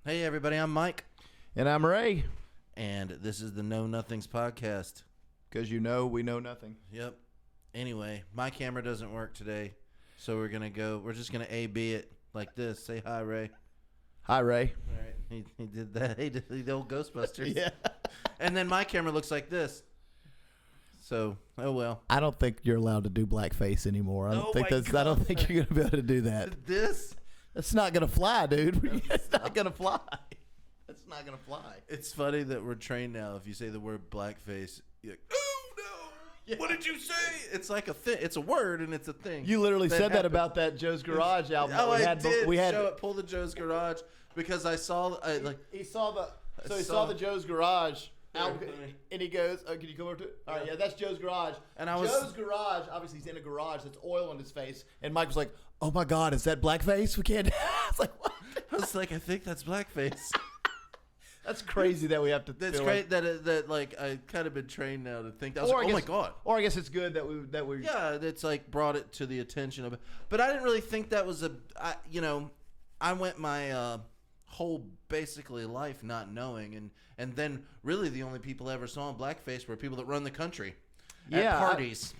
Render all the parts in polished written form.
Hey everybody, I'm Mike. And I'm Ray. And this is the Know Nothings podcast. Because you know we know nothing. Yep. Anyway, my camera doesn't work today, so we're just gonna A-B it like this. Say hi, Ray. Hi, Ray. All right. He did that. He did the old Ghostbusters. Yeah. And then my camera looks like this. So, oh well. I don't think you're allowed to do blackface anymore. I don't think you're gonna be able to do that. This? That's not gonna fly, dude. It's not gonna fly. It's not gonna fly. It's funny that we're trained now. If you say the word blackface, you're like, oh no! Yeah. What did you say? It's like a thing. It's a word and it's a thing. You literally said that about that Joe's Garage album. Oh, I did. Show it. Pull the Joe's Garage because I saw. He saw the Joe's Garage album, and he goes, "Oh, can you come over to it?" All right, yeah, that's Joe's Garage. And Joe's Garage. Obviously, he's in a garage. That's oil on his face. And Mike was like, "Oh my God, is that blackface? We can't." I was like, "What?" I was like, "I think that's blackface." That's crazy that we have to. That's great that I kind of been trained now to think that. I was like, oh my God. Or I guess it's good that we. Yeah, it's like brought it to the attention of it, but I didn't really think that was I went my whole basically life not knowing, and then really the only people I ever saw in blackface were people that run the country at parties.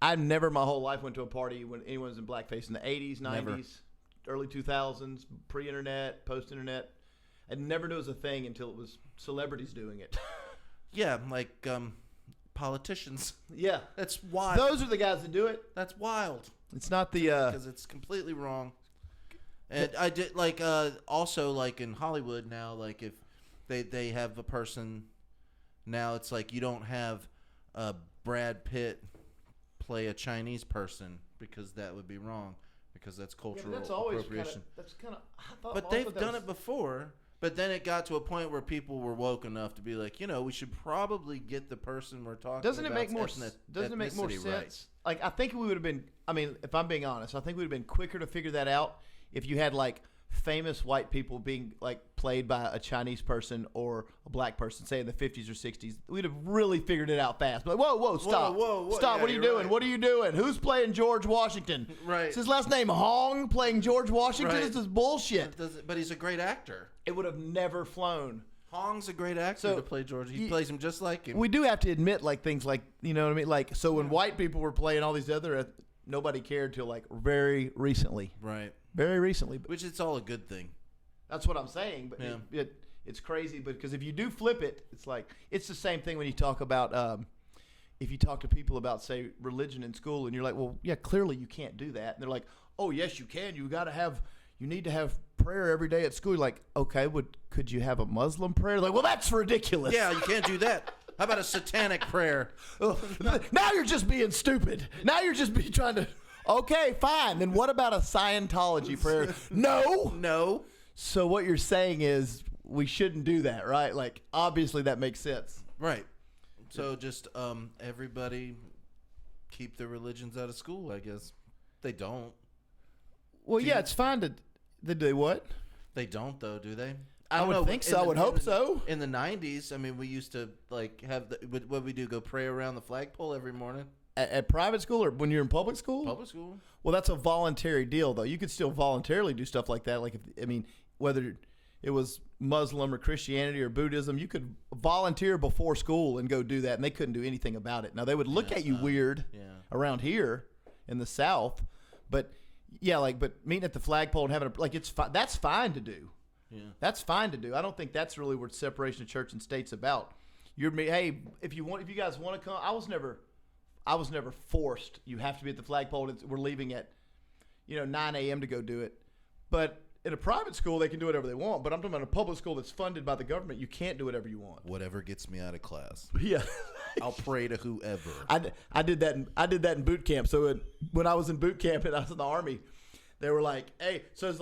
I never my whole life went to a party when anyone was in blackface in the 80s, 90s, early 2000s, pre-internet, post-internet. I never knew it was a thing until it was celebrities doing it. Yeah, like politicians. Yeah. That's wild. Those are the guys that do it. That's wild. It's not the... Because it's completely wrong. And I did, also, in Hollywood now, if they have a person... Now it's like you don't have Brad Pitt play a Chinese person because that would be wrong. Because that's cultural appropriation. But they've done it before. But then it got to a point where people were woke enough to be like, we should probably get the person we're talking about. Doesn't it make more sense? Right. Like, I think we would have been, if I'm being honest, I think we would have been quicker to figure that out if you had, famous white people being, played by a Chinese person or a black person, say in the 50s or 60s. We'd have really figured it out fast. But whoa, stop. Whoa. Stop, yeah, what are you doing? Right. What are you doing? Who's playing George Washington? Right. Is his last name Hong playing George Washington? Right. This is bullshit. But he's a great actor. It would have never flown. Hong's a great actor to play George. He plays him just like him. We do have to admit, things like, you know what I mean? So when white people were playing all these other, nobody cared till, very recently. Right. Very recently. Which it's all a good thing. That's what I'm saying. But yeah. It's crazy because if you do flip it, it's the same thing when you talk about, if you talk to people about, say, religion in school, and you're like, well, yeah, clearly you can't do that. And they're like, oh, yes, you can. You need to have prayer every day at school. You're like, okay, could you have a Muslim prayer? Like, well, that's ridiculous. Yeah, you can't do that. How about a satanic prayer? Now you're just being stupid. Now you're just trying to, okay, fine. Then what about a Scientology prayer? No. So what you're saying is we shouldn't do that, right? Obviously that makes sense. Right. So just everybody keep their religions out of school, I guess. They don't. Well, yeah, it's fine to... They do what? They don't, though, do they? I would think so. I would hope so. In the 90s, we used to, have... What we do, go pray around the flagpole every morning? At private school or when you're in public school? Public school. Well, that's a voluntary deal, though. You could still voluntarily do stuff like that. Whether it was Muslim or Christianity or Buddhism, you could volunteer before school and go do that, and they couldn't do anything about it. Now, they would look at you weird around here in the South, but meeting at the flagpole and having that's fine to do. Yeah. That's fine to do. I don't think that's really what separation of church and state's about. Hey, if you guys want to come, I was never forced. You have to be at the flagpole. We're leaving at 9 a.m. to go do it, but in a private school, they can do whatever they want, but I'm talking about a public school that's funded by the government. You can't do whatever you want. Whatever gets me out of class. Yeah. I'll pray to whoever. I did that in boot camp. So when I was in boot camp and I was in the Army, they were like, hey, so it's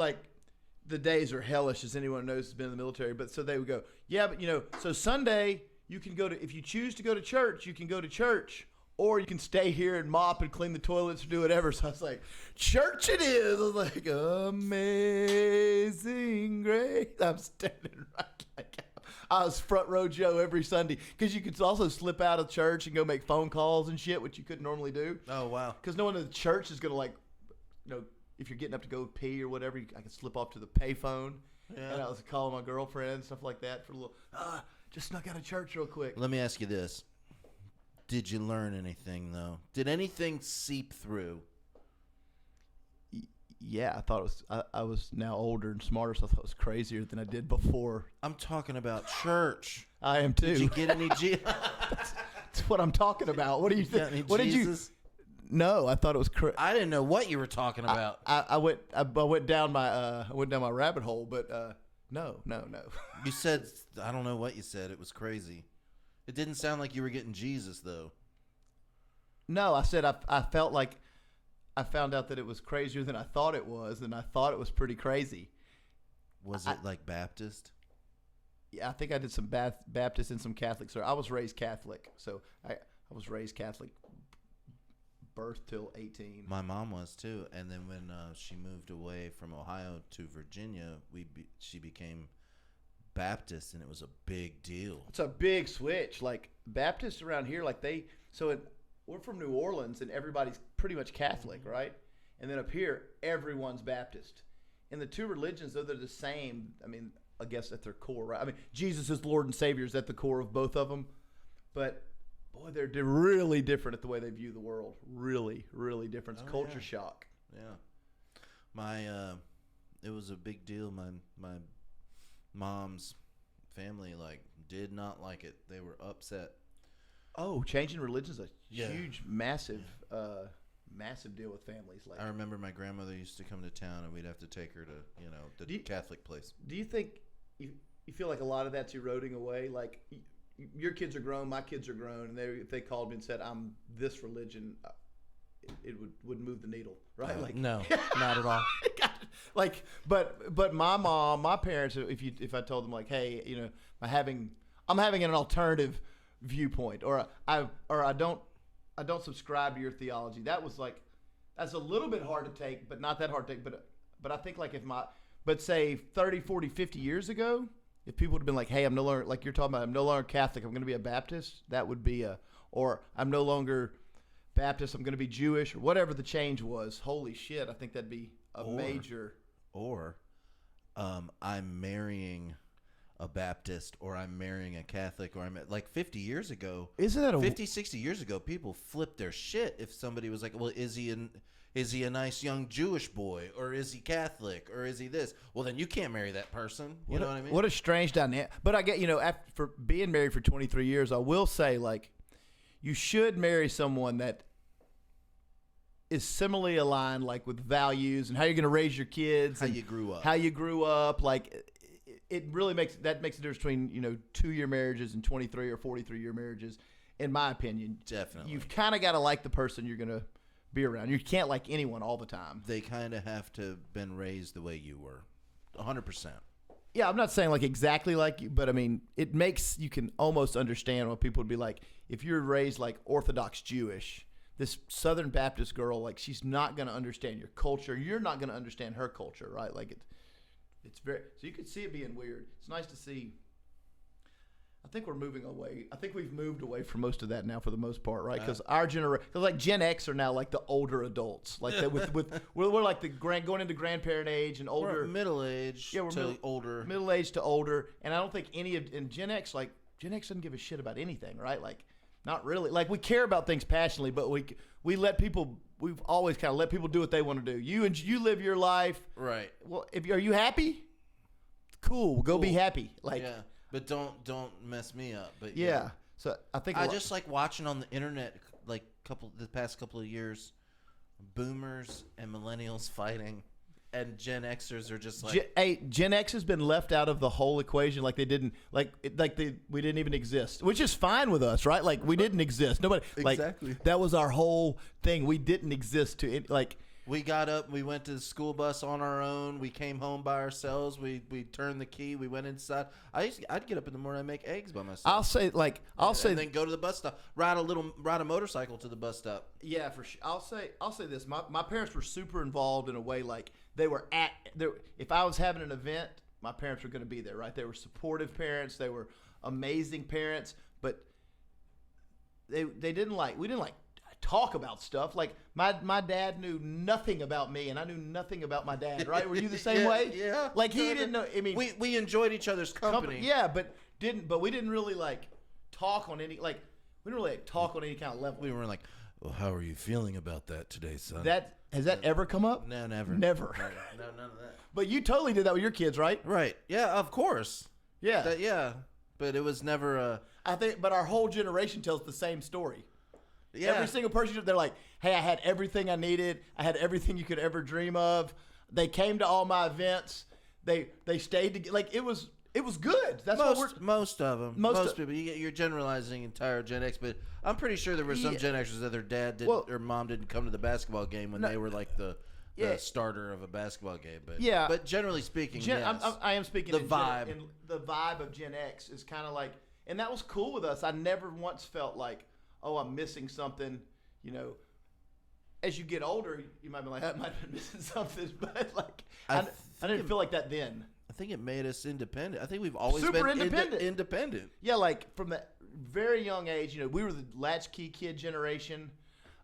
the days are hellish, as anyone knows who's been in the military. But so they would go, yeah, but so Sunday you can go to, if you choose to go to church, you can go to church. Or you can stay here and mop and clean the toilets or do whatever. So I was like, church it is. I was like, amazing grace. I'm standing right I was front row Joe every Sunday. Because you could also slip out of church and go make phone calls and shit, which you couldn't normally do. Oh, wow. Because no one in the church is going to if you're getting up to go pee or whatever, I could slip off to the payphone. Yeah. And I was calling my girlfriend and stuff like that for a little. Just snuck out of church real quick. Let me ask you this: did you learn anything though? Did anything seep through? Yeah, I thought it was. I was now older and smarter, so I thought it was crazier than I did before. I'm talking about church. I am too. Did you get any That's what I'm talking about. What do you think? What Jesus? did you? No, I thought it was crazy. I didn't know what you were talking about. I went down my rabbit hole, but no. You said, I don't know what you said. It was crazy. It didn't sound like you were getting Jesus though. No, I said I felt like I found out that it was crazier than I thought it was, and I thought it was pretty crazy. Was it like Baptist? Yeah, I think I did some Baptist and some Catholic. So I was raised Catholic, so I was raised Catholic, birth till 18. My mom was too, and then when she moved away from Ohio to Virginia, she became Baptist, and it was a big deal. It's a big switch. Like Baptists around here, we're from New Orleans, and everybody's pretty much Catholic, right? And then up here, everyone's Baptist. And the two religions, though they're the same, I mean, I guess at their core, right? I mean, Jesus is Lord and Savior is at the core of both of them. But, boy, they're really different at the way they view the world. Really, really different. It's culture shock. Yeah. It was a big deal. My mom's family, did not like it. They were upset. Oh, changing religion is a huge, massive deal with families. I remember my grandmother used to come to town, and we'd have to take her to the Catholic place. Do you think you feel like a lot of that's eroding away? Like your kids are grown, my kids are grown, and if they called me and said I'm this religion, it wouldn't move the needle, right? No, not at all. But my parents, if I told them hey, I'm having an alternative viewpoint, or I don't subscribe to your theology. That's a little bit hard to take, but not that hard to take. But I think but say 30, 40, 50 years ago, if people would have been like, hey, I'm no longer, like you're talking about, I'm no longer Catholic, I'm going to be a Baptist, that would be or I'm no longer Baptist, I'm going to be Jewish, or whatever the change was. Holy shit, I think that'd be major. Or I'm marrying a Baptist, or I'm marrying a Catholic, or I'm 50 years ago. Isn't that 50, 60 years ago, people flipped their shit if somebody was like, well, is he a nice young Jewish boy, or is he Catholic, or is he this? Well, then you can't marry that person. You know what I mean? What a strange dynamic. But I get, for being married for 23 years, I will say, you should marry someone that is similarly aligned, with values and how you're going to raise your kids. How you grew up. It really makes a difference between 2-year marriages and 23 or 43-year marriages, in my opinion. Definitely, you've kind of got to like the person you're going to be around. You can't like anyone all the time. They kind of have to have been raised the way you were, 100%. Yeah, I'm not saying exactly like you, but I mean you can almost understand what people would be like if you're raised Orthodox Jewish. This Southern Baptist girl, she's not going to understand your culture. You're not going to understand her culture, right? It's very, so you could see it being weird. It's nice to see. I think we're moving away. I think we've moved away from most of that now for the most part, right? Because our generation, Gen X are now the older adults, we're going into grandparent age and older, we're middle age, older, middle age to older, and I don't think in Gen X doesn't give a shit about anything, right? Not really. We care about things passionately, but we let people. We've always kind of let people do what they want to do. You live your life, right? Well, are you happy? Cool, go be happy. Yeah, but don't mess me up. But yeah. So I think I just like watching on the internet, the past couple of years, boomers and millennials fighting, and Gen Xers are just Gen X has been left out of the whole equation. They didn't we didn't even exist, which is fine with us, right? We didn't exist. Nobody exactly. That was our whole thing. We didn't exist to it. We got up, we went to the school bus on our own. We came home by ourselves. We turned the key. We went inside. I'd get up in the morning and make eggs by myself. I'll say and then go to the bus stop. Ride a motorcycle to the bus stop. Yeah, for sure. I'll say this. My parents were super involved in a way they were if I was having an event, my parents were going to be there, right? They were supportive parents. They were amazing parents, but we didn't talk about stuff. Like my dad knew nothing about me, and I knew nothing about my dad. Right? Were you the same way? Yeah. Like he didn't know. I mean, we enjoyed each other's company. Yeah, but we didn't really like talk on any like we didn't really talk on any kind of level. We were like, well, how are you feeling about that today, son? Has that ever come up? No, never. Never. No, none of that. But you totally did that with your kids, right? Right. Yeah, of course. Yeah. Yeah. But it was never I think, but our whole generation tells the same story. Yeah. Every single person, they're like, hey, I had everything I needed. I had everything you could ever dream of. They came to all my events. They stayed together. Like, it was good. That's most of them. Most people. You're generalizing entire Gen X, but I'm pretty sure there were some Gen Xers that their dad didn't or mom didn't come to the basketball game when they were like the starter of a basketball game. But but generally speaking, yes. I am speaking the vibe. And the vibe of Gen X is kind of like, and that was cool with us. I never once felt like, oh, I'm missing something. You know, as you get older, you might be like, I might have been missing something, but like, I didn't feel like that then. I think it made us independent. I think we've always Super been independent. Yeah, like from the very young age, you know, we were the latchkey kid generation.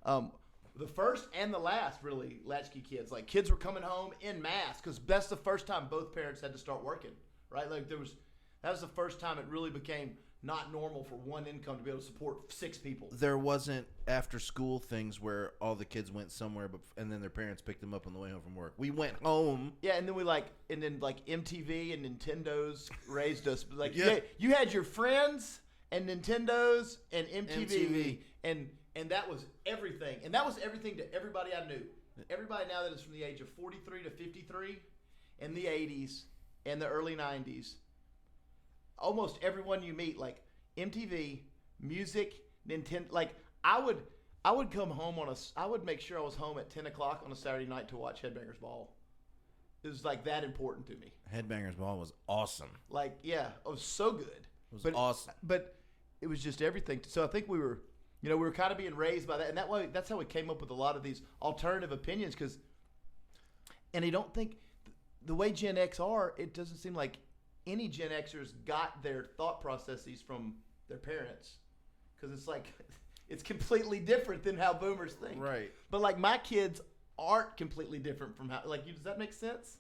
The first and the last, really, latchkey kids. Like, kids were coming home en masse because that's the first time both parents had to start working, right? Like, that was the first time it really became not normal for one income to be able to support 6 people. There wasn't after school things where all the kids went somewhere, and then their parents picked them up on the way home from work. We went home. Yeah, and then MTV and Nintendos raised us. Like, you had your friends and Nintendos and MTV. And that was everything. And that was everything to everybody I knew. Everybody now that is from the age of 43 to 53 in the 80s and the early 90s. Almost everyone you meet, like MTV, music, Nintendo. Like, I would come home I would make sure I was home at 10 o'clock on a Saturday night to watch Headbangers Ball. It was like that important to me. Headbangers Ball was awesome. Like, yeah, it was so good. It was awesome. But it was just everything. So I think we were kind of being raised by that. And that's how we came up with a lot of these alternative opinions. And I don't think the way Gen X are, it doesn't seem like any Gen Xers got their thought processes from their parents. Because it's like, it's completely different than how boomers think. Right. But like, my kids aren't completely different from how, like, does that make sense?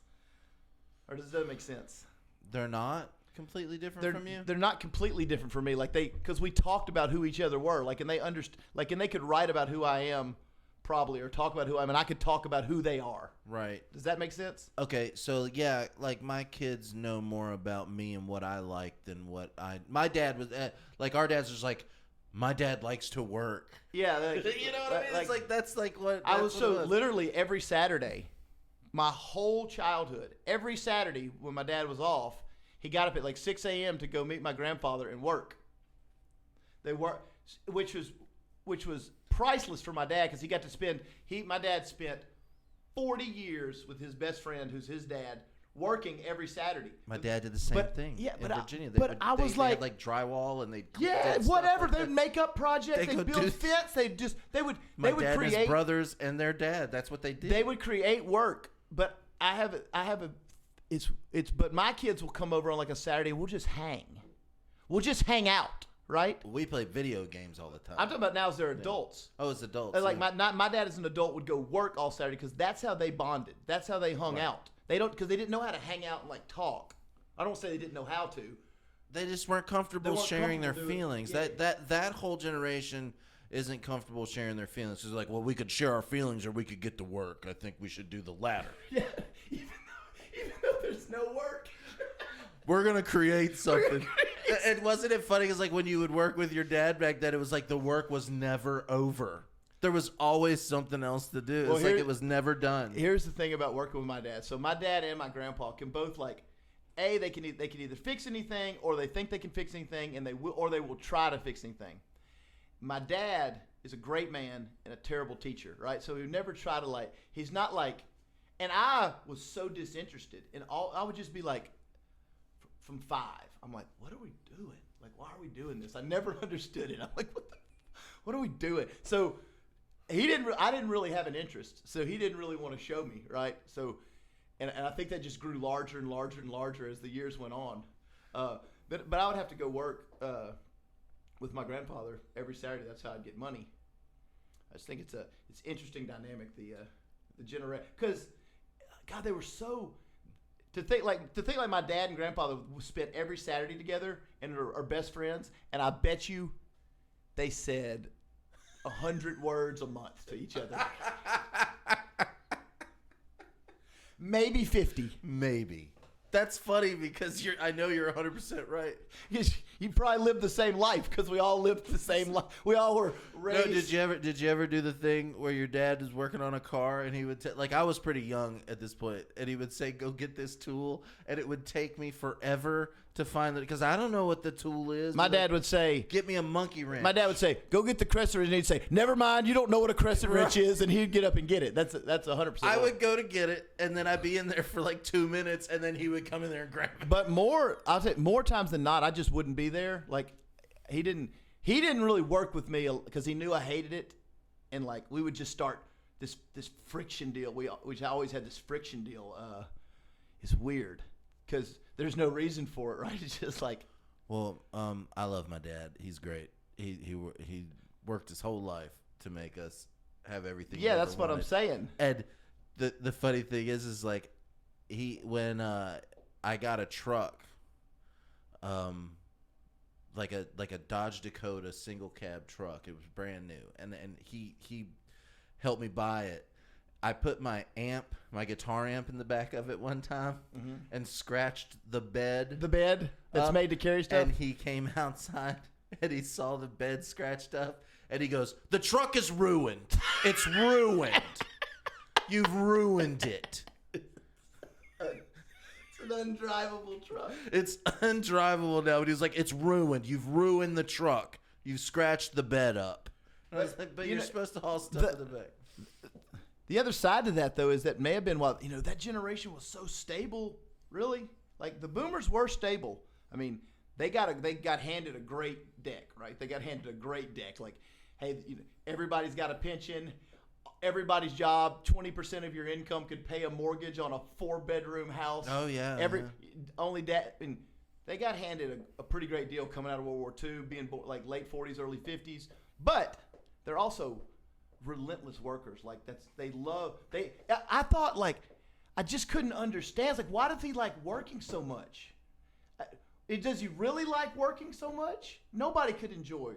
Or does that make sense? They're not completely different from you? They're not completely different from me. Like, because we talked about who each other were. Like, and they and they could write about who I am probably, or talk about who I am, and I could talk about who they are. Right. Does that make sense? Okay, so yeah, like, my kids know more about me and what I like than what my dad was, like, our dad's just like, my dad likes to work. Yeah. Like, you know what I mean? It's like, that's like what I was. So literally every Saturday, my whole childhood, every Saturday when my dad was off, he got up at like 6 a.m. to go meet my grandfather and work. They work, which was priceless for my dad, because he got to spend. My dad spent 40 years with his best friend, who's his dad, working every Saturday. My dad did the same thing. Yeah, in Virginia. They had drywall, and whatever. They'd make up projects. They'd build fence. They would create. His brothers and their dad. That's what they did. They would create work. But but my kids will come over on like a Saturday. We'll just hang out, right? We play video games all the time. I'm talking about now as they're adults. Oh, as adults. Like, my dad as an adult would go work all Saturday, because that's how they bonded. That's how they hung out. Because they didn't know how to hang out and like talk. I don't say they didn't know how to. They just weren't comfortable sharing their feelings. Yeah. That whole generation isn't comfortable sharing their feelings. It's like, well, we could share our feelings or we could get to work. I think we should do the latter. Yeah, even though there's no work. We're going to create something. And wasn't it funny? Because like, when you would work with your dad back then, it was like the work was never over. There was always something else to do. It's like it was never done. Here's the thing about working with my dad. So my dad and my grandpa can both, like, they can either fix anything, or they think they can fix anything, and they will try to fix anything. My dad is a great man and a terrible teacher, right? So he would never try to, he's not like, and I was so disinterested in all. I would just be like, from 5, I'm like, what are we doing? Like, why are we doing this? I never understood it. I'm like, what are we doing? So I didn't really have an interest, so he didn't really want to show me, right? So, and I think that just grew larger and larger and larger as the years went on. But I would have to go work with my grandfather every Saturday. That's how I'd get money. I just think it's interesting dynamic, the generation, because God, they were so. To think like my dad and grandfather spent every Saturday together and are best friends, and I bet you they said 100 words a month to each other. Maybe 50. Maybe. That's funny because I know you're 100% right. You probably lived the same life because we all lived the same life. We all were raised. No, did you ever do the thing where your dad was working on a car and he would like I was pretty young at this point and he would say go get this tool and it would take me forever to find it because I don't know what the tool is. My dad would say, "Get me a monkey wrench." My dad would say, "Go get the crescent wrench," and he'd say, "Never mind, you don't know what a crescent wrench is," and he'd get up and get it. That's 100%. I would go to get it, and then I'd be in there for like 2 minutes, and then he would come in there and grab it. But I'll say more times than not, I just wouldn't be there. Like he didn't really work with me because he knew I hated it, and like we would just start this friction deal. Which I always had this friction deal. It's weird because there's no reason for it, right? It's just like. Well, I love my dad. He's great. He worked his whole life to make us have everything. Yeah, that's what I'm saying. And the funny thing is like when I got a truck, like a Dodge Dakota single cab truck. It was brand new, and he helped me buy it. I put my guitar amp in the back of it one time and scratched the bed. The bed that's made to carry stuff? And he came outside and he saw the bed scratched up and he goes, "The truck is ruined. It's ruined. You've ruined it." It's an undrivable truck. It's undrivable now. But he was like, "It's ruined. You've ruined the truck. You've scratched the bed up." And I was like, "But you're supposed to haul stuff in the back." The other side to that, though, is that may have been while that generation was so stable. Really, like the boomers were stable. I mean, they got handed a great deck, right? They got handed a great deck. Like, hey, everybody's got a pension. Everybody's job, 20% of your income could pay a mortgage on a 4-bedroom house. Oh yeah. And they got handed a pretty great deal coming out of World War II, being like late 40s, early 50s. But they're also relentless workers. Like I thought, like, I just couldn't understand. It's like, why does he like working so much? Does he really like working so much? Nobody could enjoy.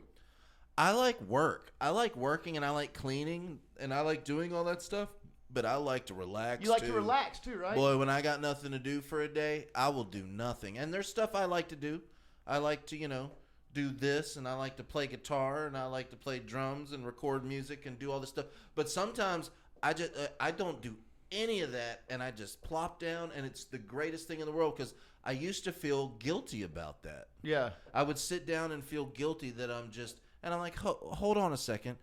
I like work. I like working and I like cleaning and I like doing all that stuff, but I like to relax. You like to relax too, right? Boy, when I got nothing to do for a day, I will do nothing. And there's stuff I like to do. I like to, do this, and I like to play guitar, and I like to play drums and record music and do all this stuff. But sometimes I don't do any of that, and I just plop down, and it's the greatest thing in the world because I used to feel guilty about that. Yeah. I would sit down and feel guilty that I'm like, hold on a second.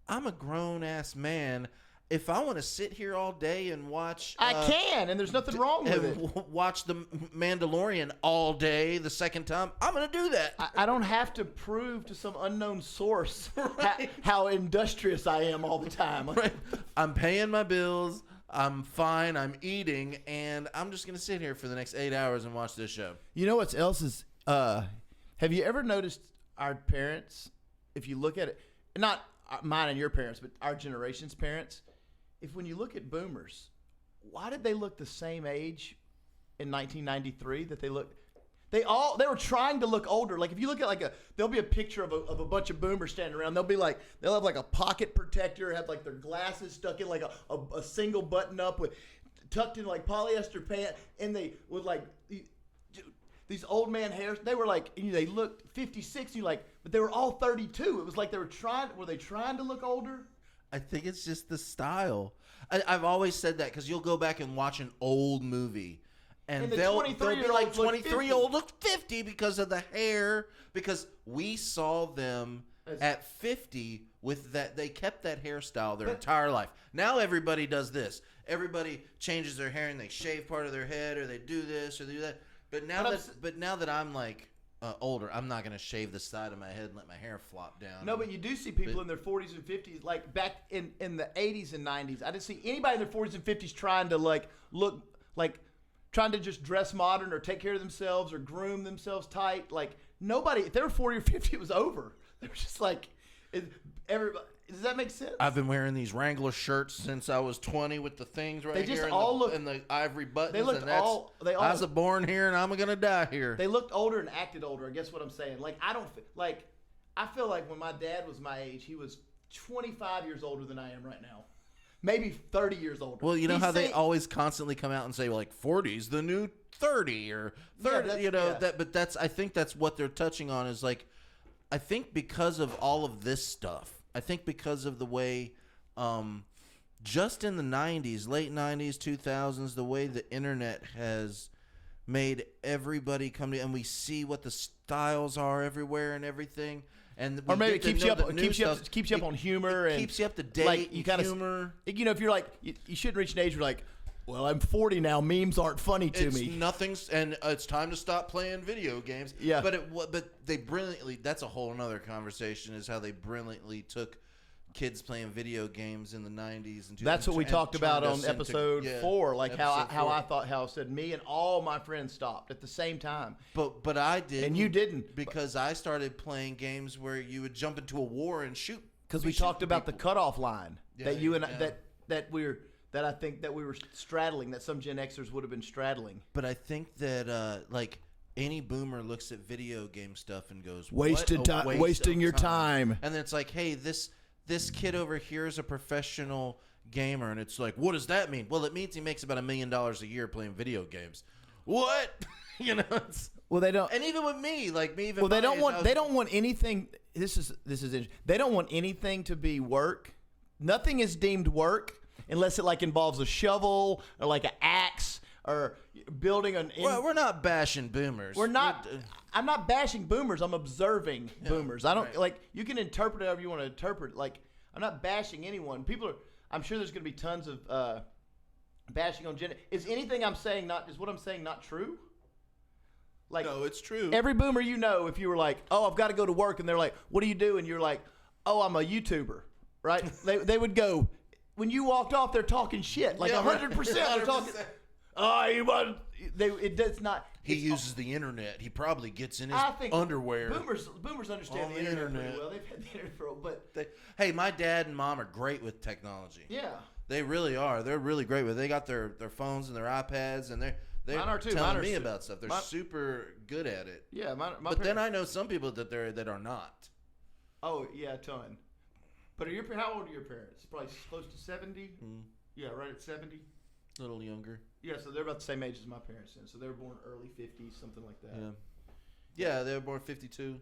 I'm a grown-ass man. If I want to sit here all day and watch... I can, and there's nothing wrong with it. Watch The Mandalorian all day the second time, I'm going to do that. I don't have to prove to some unknown source how industrious I am all the time. Right. I'm paying my bills. I'm fine. I'm eating. And I'm just going to sit here for the next 8 hours and watch this show. You know what else is... have you ever noticed our parents, if you look at it, not mine and your parents, but our generation's parents... If when you look at boomers, why did they look the same age in 1993 that they looked? They were trying to look older. Like if you look at there'll be a picture of a bunch of boomers standing around. They'll have like a pocket protector, have like their glasses stuck in like a single button up with tucked in like polyester pants, and they would like these old man hairs. They were like they looked 50, 60, but they were all 32. It was like were they trying to look older? I think it's just the style. I've always said that because you'll go back and watch an old movie, and they'll be like 23-year-old look 50 because of the hair. Because we saw them at 50 with that. They kept that hairstyle their entire life. Now everybody does this. Everybody changes their hair and they shave part of their head, or they do this or they do that. But now that I'm like older, I'm not going to shave the side of my head and let my hair flop down. No, but you do see people in their 40s and 50s, like back in the 80s and 90s. I didn't see anybody in their 40s and 50s trying to look like trying to just dress modern or take care of themselves or groom themselves tight. Like nobody, if they were 40 or 50, it was over. They were just like everybody. Does that make sense? I've been wearing these Wrangler shirts since I was 20 with the things right They just here all look- and the ivory buttons. They looked and that's, all. They all. I was born here and I'm gonna die here. They looked older and acted older. I guess what I'm saying. Like I don't like. I feel like when my dad was my age, he was 25 years older than I am right now. Maybe 30 years older. Well, you know how they always constantly come out and say like 40's the new 30 or 30. Yeah, you know yeah. that, but that's I think that's what they're touching on is like, I think because of all of this stuff. I think because of the way, just in the 90s, late 90s, 2000s, the way the internet has made everybody come to, and we see what the styles are everywhere and everything. And or maybe it keeps you up on humor and keeps you up to date. Like you kind of humor. You know, if you're like you shouldn't reach an age where you're like, well, I'm 40 now. Memes aren't funny to me. Nothing's, and it's time to stop playing video games. Yeah. But they brilliantly. That's a whole another conversation. Is how they brilliantly took kids playing video games in the 90s and 2000s. That's what we talked about on episode 4. Like how I said me and all my friends stopped at the same time. But I did, and you didn't, because I started playing games where you would jump into a war and shoot. Because we talked about the cutoff line that you and that I think that we were straddling, that some Gen Xers would have been straddling. But I think that like any boomer looks at video game stuff and goes, wasting your time. And then it's like, hey, this kid over here is a professional gamer, and it's like, what does that mean? Well, it means he makes about $1 million a year playing video games. What? You know? Well, they don't. And even with me, like me, even well, they don't want. They don't want anything. This is interesting. They don't want anything to be work. Nothing is deemed work unless it like involves a shovel or like an axe or building an. Well, we're not bashing boomers. We're not. I'm not bashing boomers. I'm observing boomers. I don't like. You can interpret it however you want to interpret. Like I'm not bashing anyone. People are. I'm sure there's going to be tons of bashing on Gen. Is anything I'm saying not? Is what I'm saying not true? Like, no, it's true. Every boomer you know, if you were like, oh, I've got to go to work, and they're like, what do you do? And you're like, oh, I'm a YouTuber, right? they would go, when you walked off, they're talking shit. Like 100%. They're talking, it's not. He uses the internet. He probably gets in his underwear. Boomers understand the internet pretty well. They've had the internet for a while. Hey, my dad and mom are great with technology. Yeah. They really are. They're really great with it. They got their phones and their iPads, and they're telling me about stuff. They're super good at it. Yeah, but then I know some people that are not. Oh yeah, a ton. But how old are your parents? Probably close to 70. Mm. Yeah, right at 70. A little younger. Yeah, so they're about the same age as my parents. So they were born early 50s, something like that. Yeah, they were born 52.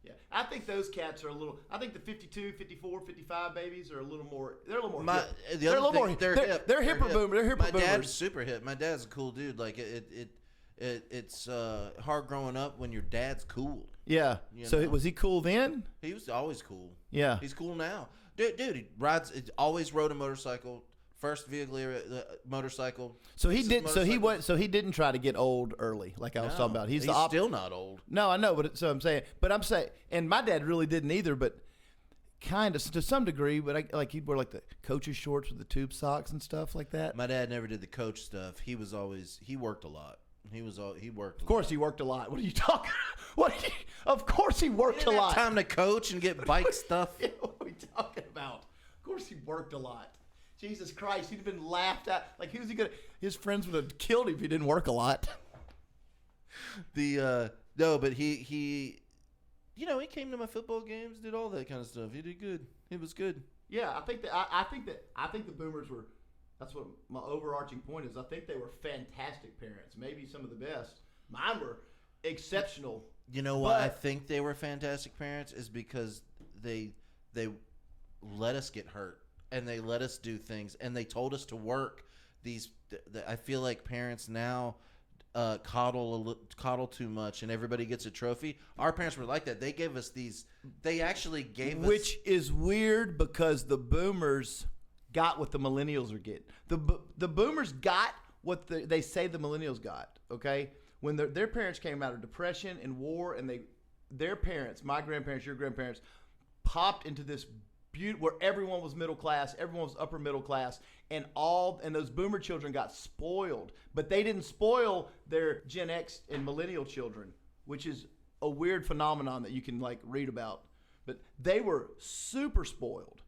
Yeah, I think those cats are a little. I think the 52, 54, 55 babies are a little more. They're a little more. Hip. They're a little more. They're hip. They're hipper boomers. They're hipper boomers. My dad's super hip. My dad's a cool dude. Like it's hard growing up when your dad's cool. Yeah. So was he cool then? He was always cool. Yeah. He's cool now. Dude, he always rode a motorcycle. First vehicle motorcycle. So he did. So he went. So he didn't try to get old early, like I was talking about. He's still not old. No, I know, but so I'm saying. But I'm saying, and my dad really didn't either, but kind of to some degree. But he'd wear like the coach's shorts with the tube socks and stuff like that. My dad never did the coach stuff. He worked a lot. He worked. Of course, he worked a lot. What are you talking? Of course, he worked a lot. Time to coach and get bike stuff. What are we talking about? Of course, he worked a lot. Jesus Christ, he'd have been laughed at. Like, who's he gonna? His friends would have killed him if he didn't work a lot. No, but he came to my football games, did all that kind of stuff. He did good. He was good. Yeah, I think the boomers were. That's what my overarching point is. I think they were fantastic parents, maybe some of the best. Mine were exceptional. You know why I think they were fantastic parents is because they let us get hurt. And they let us do things, and they told us to work. I feel like parents now coddle too much, and everybody gets a trophy. Our parents were like that. They gave us these. They actually gave us, which is weird because the boomers got what the millennials are getting. The boomers got what they say the millennials got. Okay, when their parents came out of depression and war, and their parents, my grandparents, your grandparents, popped into this. Where everyone was middle class, everyone was upper middle class, and those boomer children got spoiled. But they didn't spoil their Gen X and millennial children, which is a weird phenomenon that you can like read about. But they were super spoiled.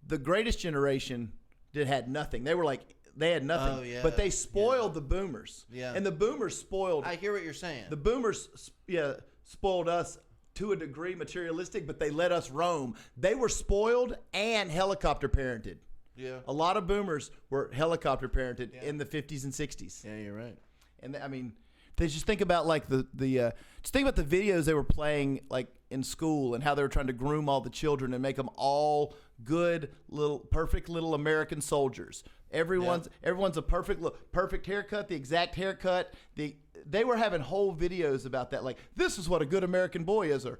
the greatest generation had nothing. They had nothing. Oh, yeah. But they spoiled the boomers. Yeah. And the boomers spoiled. I hear what you're saying. The boomers, spoiled us to a degree, materialistic, but they let us roam. They were spoiled and helicopter parented. Yeah. A lot of boomers were helicopter parented in the 50s and 60s. Yeah, you're right. And I mean, they just think about like just think about the videos they were playing like in school and how they were trying to groom all the children and make them all good perfect little American soldiers. Everyone's a perfect haircut, the exact haircut. They were having whole videos about that, like, this is what a good American boy is, or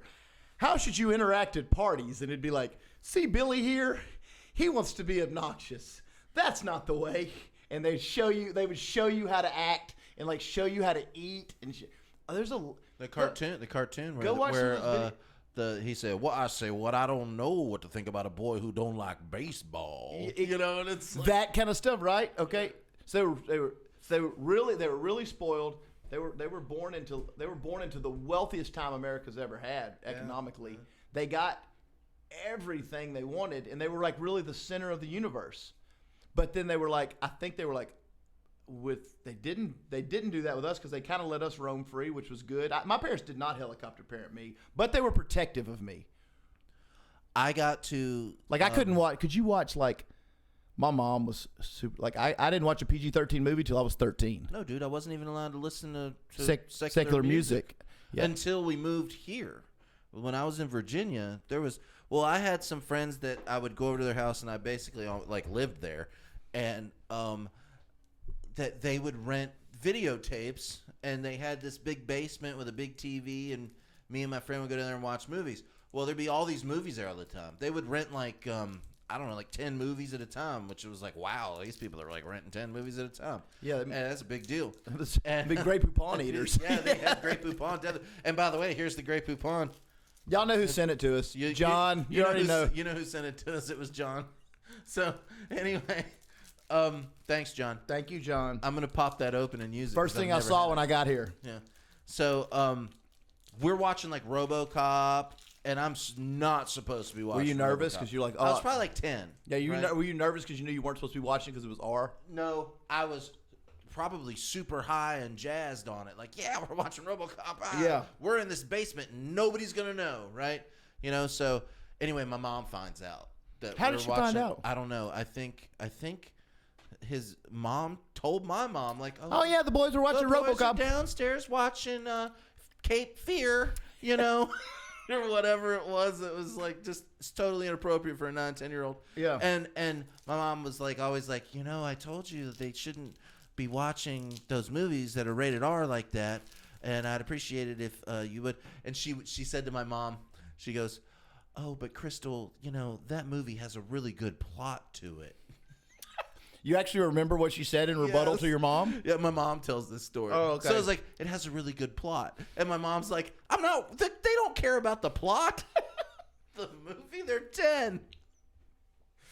how should you interact at parties? And it'd be like, see Billy here, he wants to be obnoxious. That's not the way. And they would show you how to act and like show you how to eat and there's the cartoon Go watch where he said, what I don't know what to think about a boy who don't like baseball. And it's like, that kind of stuff, right? Okay. So they were really spoiled. They were born into the wealthiest time America's ever had economically. Yeah. They got everything they wanted, and they were like really the center of the universe. But then they didn't do that with us because they kind of let us roam free, which was good. My parents did not helicopter parent me, but they were protective of me. I got to like I couldn't watch. Could you watch like? My mom was super. Like I didn't watch a PG-13 movie till I was 13. No, dude, I wasn't even allowed to listen to secular music until we moved here. When I was in Virginia, I had some friends that I would go over to their house, and I basically like lived there, and that they would rent videotapes, and they had this big basement with a big TV, and me and my friend would go down there and watch movies. Well, there'd be all these movies there all the time. They would rent like I don't know, like 10 movies at a time, which was like, wow, these people are like renting 10 movies at a time. Yeah, and that's a big deal. Big Grey Poupon eaters. Yeah, they had Grey Poupon. And by the way, here's the Grey Poupon. Y'all know who sent it to us. John, you already know. You know who sent it to us. It was John. So, anyway, thanks, John. Thank you, John. I'm going to pop that open and use it. First thing I saw when I got here. Yeah. So, we're watching like RoboCop. And I'm not supposed to be watching. Were you nervous because you're like, I was probably like 10. Yeah, were you nervous because you knew you weren't supposed to be watching because it was R? No, I was probably super high and jazzed on it. Like, yeah, we're watching RoboCop. Yeah, we're in this basement. And nobody's gonna know, right? So anyway, my mom finds out that. How did she find out? I don't know. I think his mom told my mom, like, oh yeah, the boys were watching RoboCop. Boys are downstairs watching Cape Fear, or whatever it was like just it's totally inappropriate for a 9-10-year-old. Yeah. And my mom was like always like, I told you that they shouldn't be watching those movies that are rated R like that, and I'd appreciate it if you would. And she said to my mom, she goes, "Oh, but Crystal, that movie has a really good plot to it." You actually remember what she said in rebuttal to your mom? Yeah, my mom tells this story. Oh, okay. So I was like, it has a really good plot. And my mom's like, they don't care about the plot. The movie, they're 10.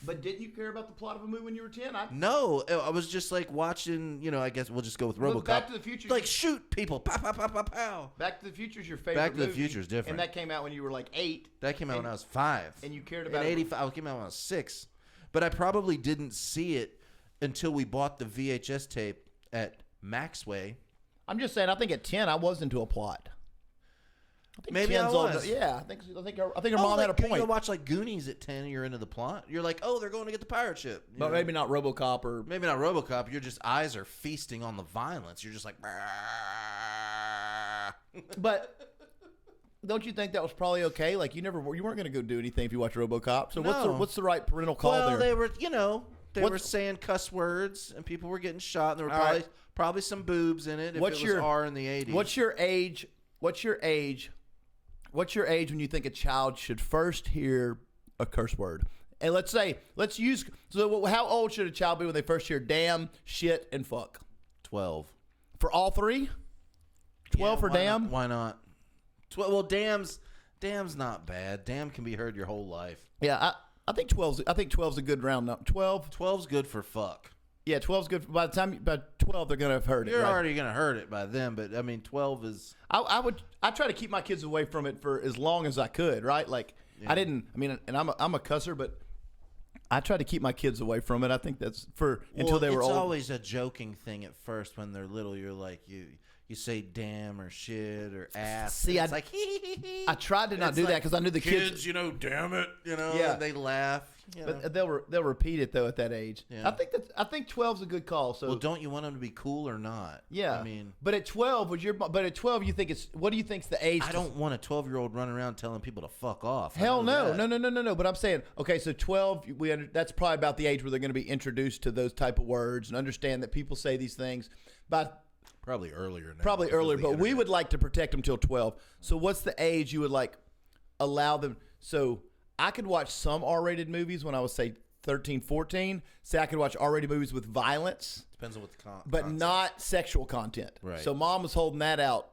But didn't you care about the plot of a movie when you were 10? No, I was just like watching, I guess we'll just go with RoboCop. Back to the Future. Like shoot people, pow, pow, pow, pow, pow. Back to the Future is your favorite movie. Back to the Future is different. And that came out when you were like 8. That came out when I was 5. And you cared about it. 85, it came out when I was 6. But I probably didn't see it until we bought the VHS tape at Maxway. I'm just saying, I think at 10 I was into a plot. I think maybe I was. Yeah, I think her mom had a point. You watch like Goonies at 10, you're into the plot. You're like, oh, they're going to get the pirate ship. But maybe not RoboCop or... Maybe not RoboCop. Your just eyes are feasting on the violence. You're just like... But... Don't you think that was probably okay? Like you weren't going to go do anything if you watch RoboCop. So what's the right parental call there? Well, they were, they were saying cuss words and people were getting shot and there were probably some boobs in it if it was R in the 80s. What's your age? What's your age when you think a child should first hear a curse word? And how old should a child be when they first hear damn, shit, and fuck? 12. For all three? 12 for damn? Why not? Well, damn's not bad. Damn can be heard your whole life. Yeah, I think 12's a good round number. 12's good for fuck. Yeah, 12's good. By 12 they're gonna have heard it. You're already gonna heard it by then, but I mean 12 is. I try to keep my kids away from it for as long as I could. Right, like I didn't. I mean, and I'm a cusser, but I try to keep my kids away from it. I think that's until they were old. It's always a joking thing at first when they're little. You're like you say damn or shit or ass. See, it's like I tried to not do that because I knew the kids. Damn it, Yeah. and they laugh. But they'll repeat it though at that age. Yeah. I think 12's a good call. So well, don't you want them to be cool or not? yeah, I mean, but at 12, you think it's what do you think's the age? I don't want a 12-year-old running around telling people to fuck off. Hell no. But I'm saying okay, so 12, that's probably about the age where they're going to be introduced to those type of words and understand that people say these things. But probably earlier now. Probably earlier, but we would like to protect them till 12. So what's the age you would like allow them? So I could watch some R-rated movies when I was say 13, 14. Say I could watch R-rated movies with violence. Depends on what the but content. not sexual content. Right. So mom was holding that out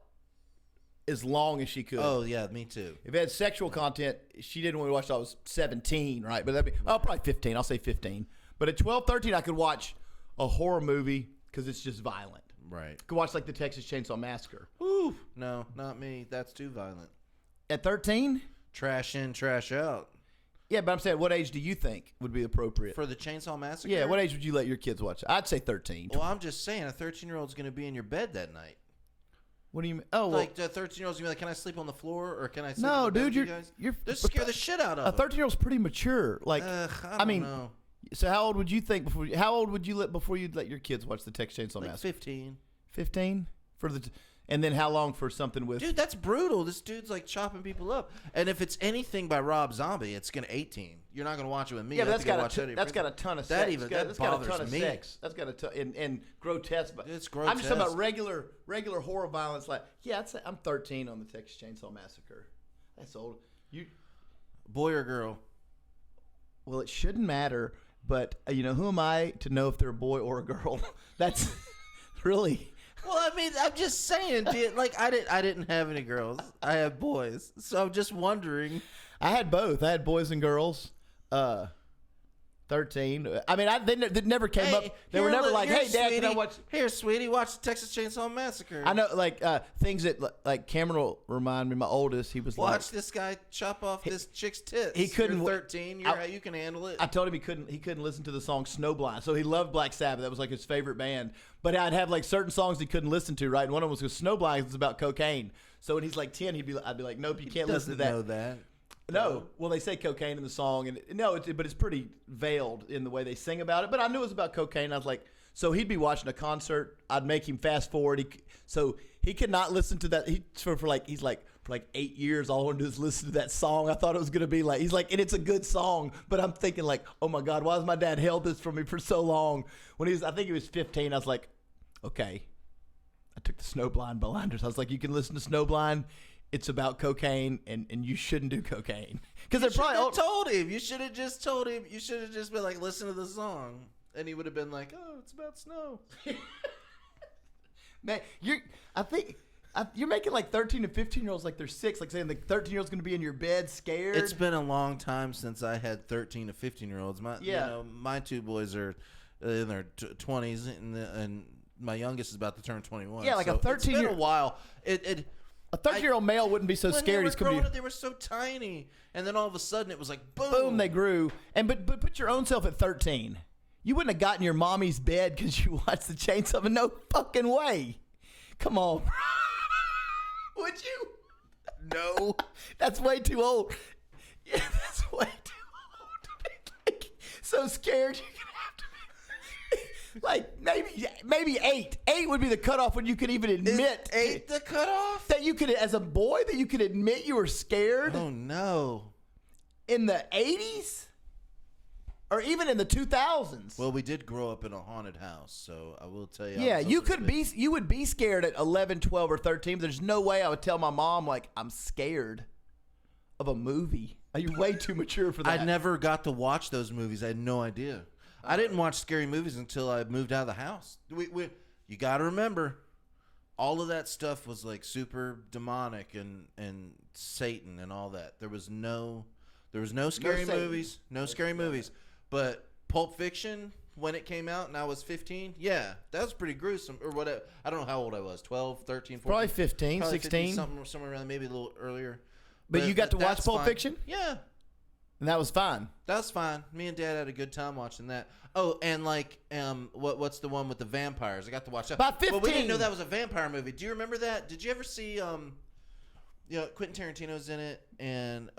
as long as she could. Oh yeah, me too. If it had sexual content, she didn't want to watch till I was 17, right? But that'd be probably 15. I'll say 15. But at 12, 13, I could watch a horror movie because it's just violent. Right. Could watch like the Texas Chainsaw Massacre. Woo! No, not me. That's too violent. At 13? Trash in, trash out. Yeah, but I'm saying, what age do you think would be appropriate For the Chainsaw Massacre? Yeah, what age would you let your kids watch? I'd say 13. Well, I'm just saying, a 13-year-old's going to be in your bed that night. What do you mean? Oh, well, like the 13-year-old's going to be like, can I sleep on the floor or can I sleep no, in the bed dude, with you guys? you're They'll scare the shit out of a 13-year-old's pretty mature. Like, I mean, know. So how old would you think how old would you before you'd let your kids watch the Texas Chainsaw like Massacre? 15. 15 and then how long for something with? Dude, that's brutal. This dude's like chopping people up. And if it's anything by Rob Zombie, it's gonna 18. You're not gonna watch it with me. Yeah, but that's got a ton of sex. That's got a ton of sex. That's got a ton and grotesque. It's grotesque. I'm just talking about regular horror violence. Like, yeah, I'm 13 on the Texas Chainsaw Massacre. That's old. You, boy or girl? Well, it shouldn't matter. But who am I to know if they're a boy or a girl? That's really. Well, I mean, I'm just saying, dude. Like, I didn't have any girls. I have boys. So I'm just wondering. I had both. I had boys and girls. 13. I mean, they never came up. They were never like, "Hey, Dad, can I watch?" Here, sweetie, watch the Texas Chainsaw Massacre. I know, like things that like Cameron will remind me. My oldest, he was watch this guy chop off this chick's tits. He couldn't. You're 13. You can handle it. I told him he couldn't listen to the song Snowblind. So he loved Black Sabbath. That was like his favorite band. But I'd have like certain songs he couldn't listen to. Right, and one of them was Snowblind. It's about cocaine. So when he's like 10, I'd be like, "Nope, you can't listen to that." Know that. No, well, they say cocaine in the song, and but it's pretty veiled in the way they sing about it. But I knew it was about cocaine. I was like, so he'd be watching a concert. I'd make him fast forward. So he could not listen to that. For like 8 years, all I wanted to do is listen to that song. I thought it was gonna be like he's like, and it's a good song. But I'm thinking like, oh my God, why has my dad held this from me for so long? When I think he was 15, I was like, okay. I took the Snowblind blinders. I was like, you can listen to Snowblind. It's about cocaine, and you shouldn't do cocaine. Because they're probably told him. You should have just told him. You should have just been like, listen to the song. And he would have been like, oh, it's about snow. Man, you're making like 13 and 15-year-olds like they're 6. Like saying the 13-year-old's going to be in your bed scared. It's been a long time since I had 13 to 15-year-olds. My two boys are in their 20s, and my youngest is about to turn 21. Yeah, like a 13-year-old. It's been a while. A 13-year-old male wouldn't be so scared. They were so tiny, and then all of a sudden it was like boom. Boom, they grew. But put your own self at 13. You wouldn't have gotten your mommy's bed because you watched the Chainsaw. No fucking way. Come on. Would you? No. That's way too old. Yeah, that's way too old to be like, so scared you're gonna have to be like maybe 8. 8 would be the cutoff when you could even admit. Is 8 the cutoff? That you could, as a boy, that you could admit you were scared? Oh no. In the 80s? Or even in the 2000s? Well, we did grow up in a haunted house, so I will tell you. Yeah, you would be scared at 11, 12, or 13. But there's no way I would tell my mom, like, I'm scared of a movie. You're way too mature for that. I never got to watch those movies. I had no idea. I didn't watch scary movies until I moved out of the house. You got to remember, all of that stuff was like super demonic and Satan and all that. There was no scary movies. No scary movies. But Pulp Fiction, when it came out and I was 15, yeah, that was pretty gruesome. Or whatever. I don't know how old I was. 12, 13, 14. Probably 15, probably 16. 15, somewhere around, maybe a little earlier. But you got to watch Pulp Fiction? Yeah. And that was fine. That was fine. Me and Dad had a good time watching that. Oh, and like, what's the one with the vampires? I got to watch that. About 15. Well, we didn't know that was a vampire movie. Do you remember that? Did you ever see, Quentin Tarantino's in it, and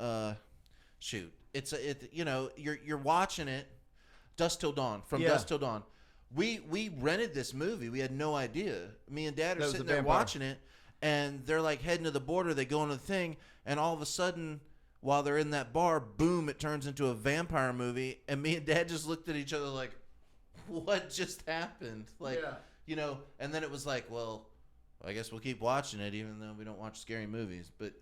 shoot, you're watching it, Dusk Till Dawn, from Dusk Till Dawn. We rented this movie. We had no idea. Me and Dad are sitting there watching it, and they're like heading to the border. They go into the thing, and all of a sudden, while they're in that bar, boom, it turns into a vampire movie. And me and Dad just looked at each other like, what just happened? Like, and then it was like, well, I guess we'll keep watching it even though we don't watch scary movies. But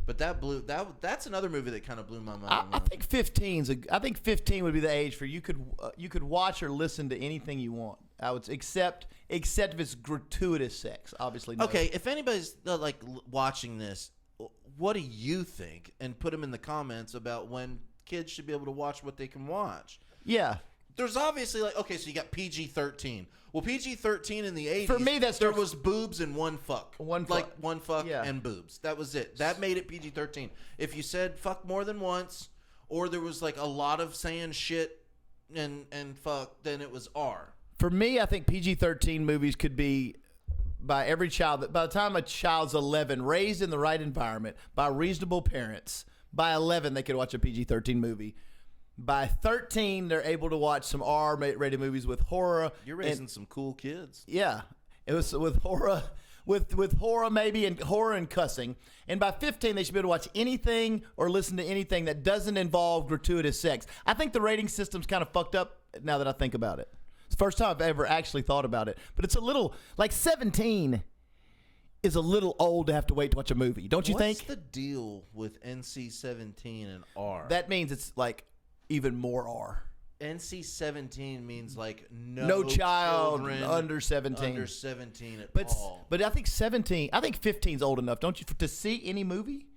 but that's another movie that kind of blew my mind. I think 15 would be the age for you could watch or listen to anything you want. I would except if it's gratuitous sex, obviously. No. Okay, if anybody's watching this, what do you think? And put them in the comments about when kids should be able to watch what they can watch. Yeah. There's obviously so you got PG-13. Well, PG-13 in the 80s, for me, there was boobs and one fuck. One fuck and boobs. That was it. That made it PG-13. If you said fuck more than once, or there was like a lot of saying shit and fuck, then it was R. For me, I think PG-13 movies could be by every child. By the time a child's 11, raised in the right environment by reasonable parents, by 11 they could watch a PG-13 movie. By 13, they're able to watch some R-rated movies with horror. You're raising some cool kids. Yeah, it was with horror, with horror maybe, and horror and cussing. And by 15, they should be able to watch anything or listen to anything that doesn't involve gratuitous sex. I think the rating system's kind of fucked up now that I think about it. It's the first time I've ever actually thought about it. But it's a little, 17 is a little old to have to wait to watch a movie. Don't you think? What's the deal with NC-17 and R? That means it's even more R. NC-17 means no child under 17. Under 17 at all. But I think 17. I think 15 is old enough, don't you, to see any movie?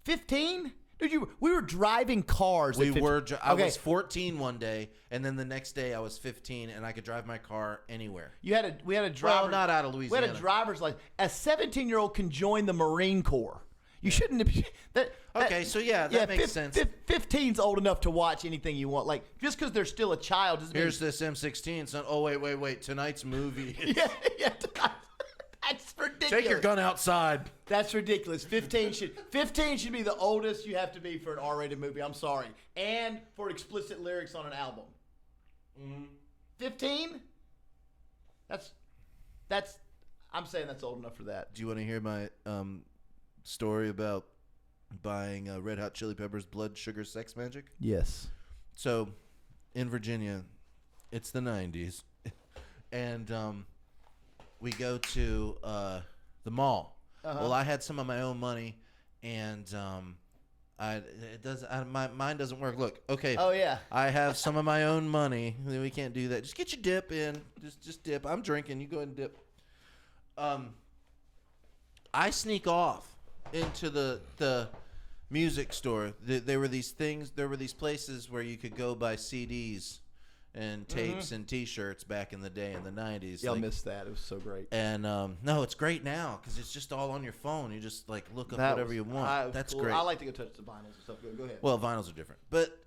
15? Dude, we were driving cars. I was 14 one day, and then the next day I was 15, and I could drive my car anywhere. We had a driver. Well, not out of Louisiana. We had a driver's license. A 17-year-old can join the Marine Corps. You shouldn't have. That makes sense. 15's old enough to watch anything you want. Just because they're still a child doesn't Here's this M16. Son. Oh, wait. Tonight's movie. yeah. That's ridiculous. Take your gun outside. That's ridiculous. 15 should be the oldest you have to be for an R-rated movie. I'm sorry. And for explicit lyrics on an album. 15? That's. I'm saying that's old enough for that. Do you want to hear my story about buying Red Hot Chili Peppers Blood Sugar Sex Magic? Yes. So in Virginia, it's the 90s, and we go to the mall. Well, I had some of my own money, and my mind doesn't work. Look, okay. Oh yeah. I have some of my own money. We can't do that. Just get your dip in. Just dip. I'm drinking. You go ahead and dip. I sneak off into the music store. There were these things. There were these places where you could go buy CDs and tapes and T-shirts back in the day in the 90s. Y'all missed that. It was so great. And no, it's great now because it's just all on your phone. You just look up whatever you want. That's cool. Great. I like to go touch the vinyls and stuff. Go ahead. Well, vinyls are different, but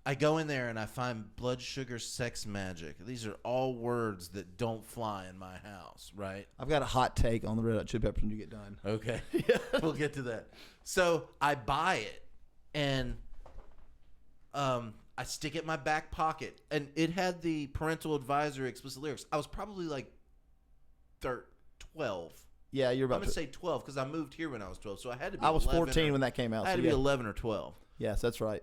I go in there and I find Blood Sugar Sex Magic. These are all words that don't fly in my house, right? I've got a hot take on the Red Hot Chili Peppers when you get done. Okay. We'll get to that. So I buy it, and I stick it in my back pocket. And it had the parental advisory explicit lyrics. I was probably 12. Yeah, you're about I'm going to say 12 because I moved here when I was 12. So I had to be I was 14 when that came out. I had to be 11 or 12. Yes, that's right.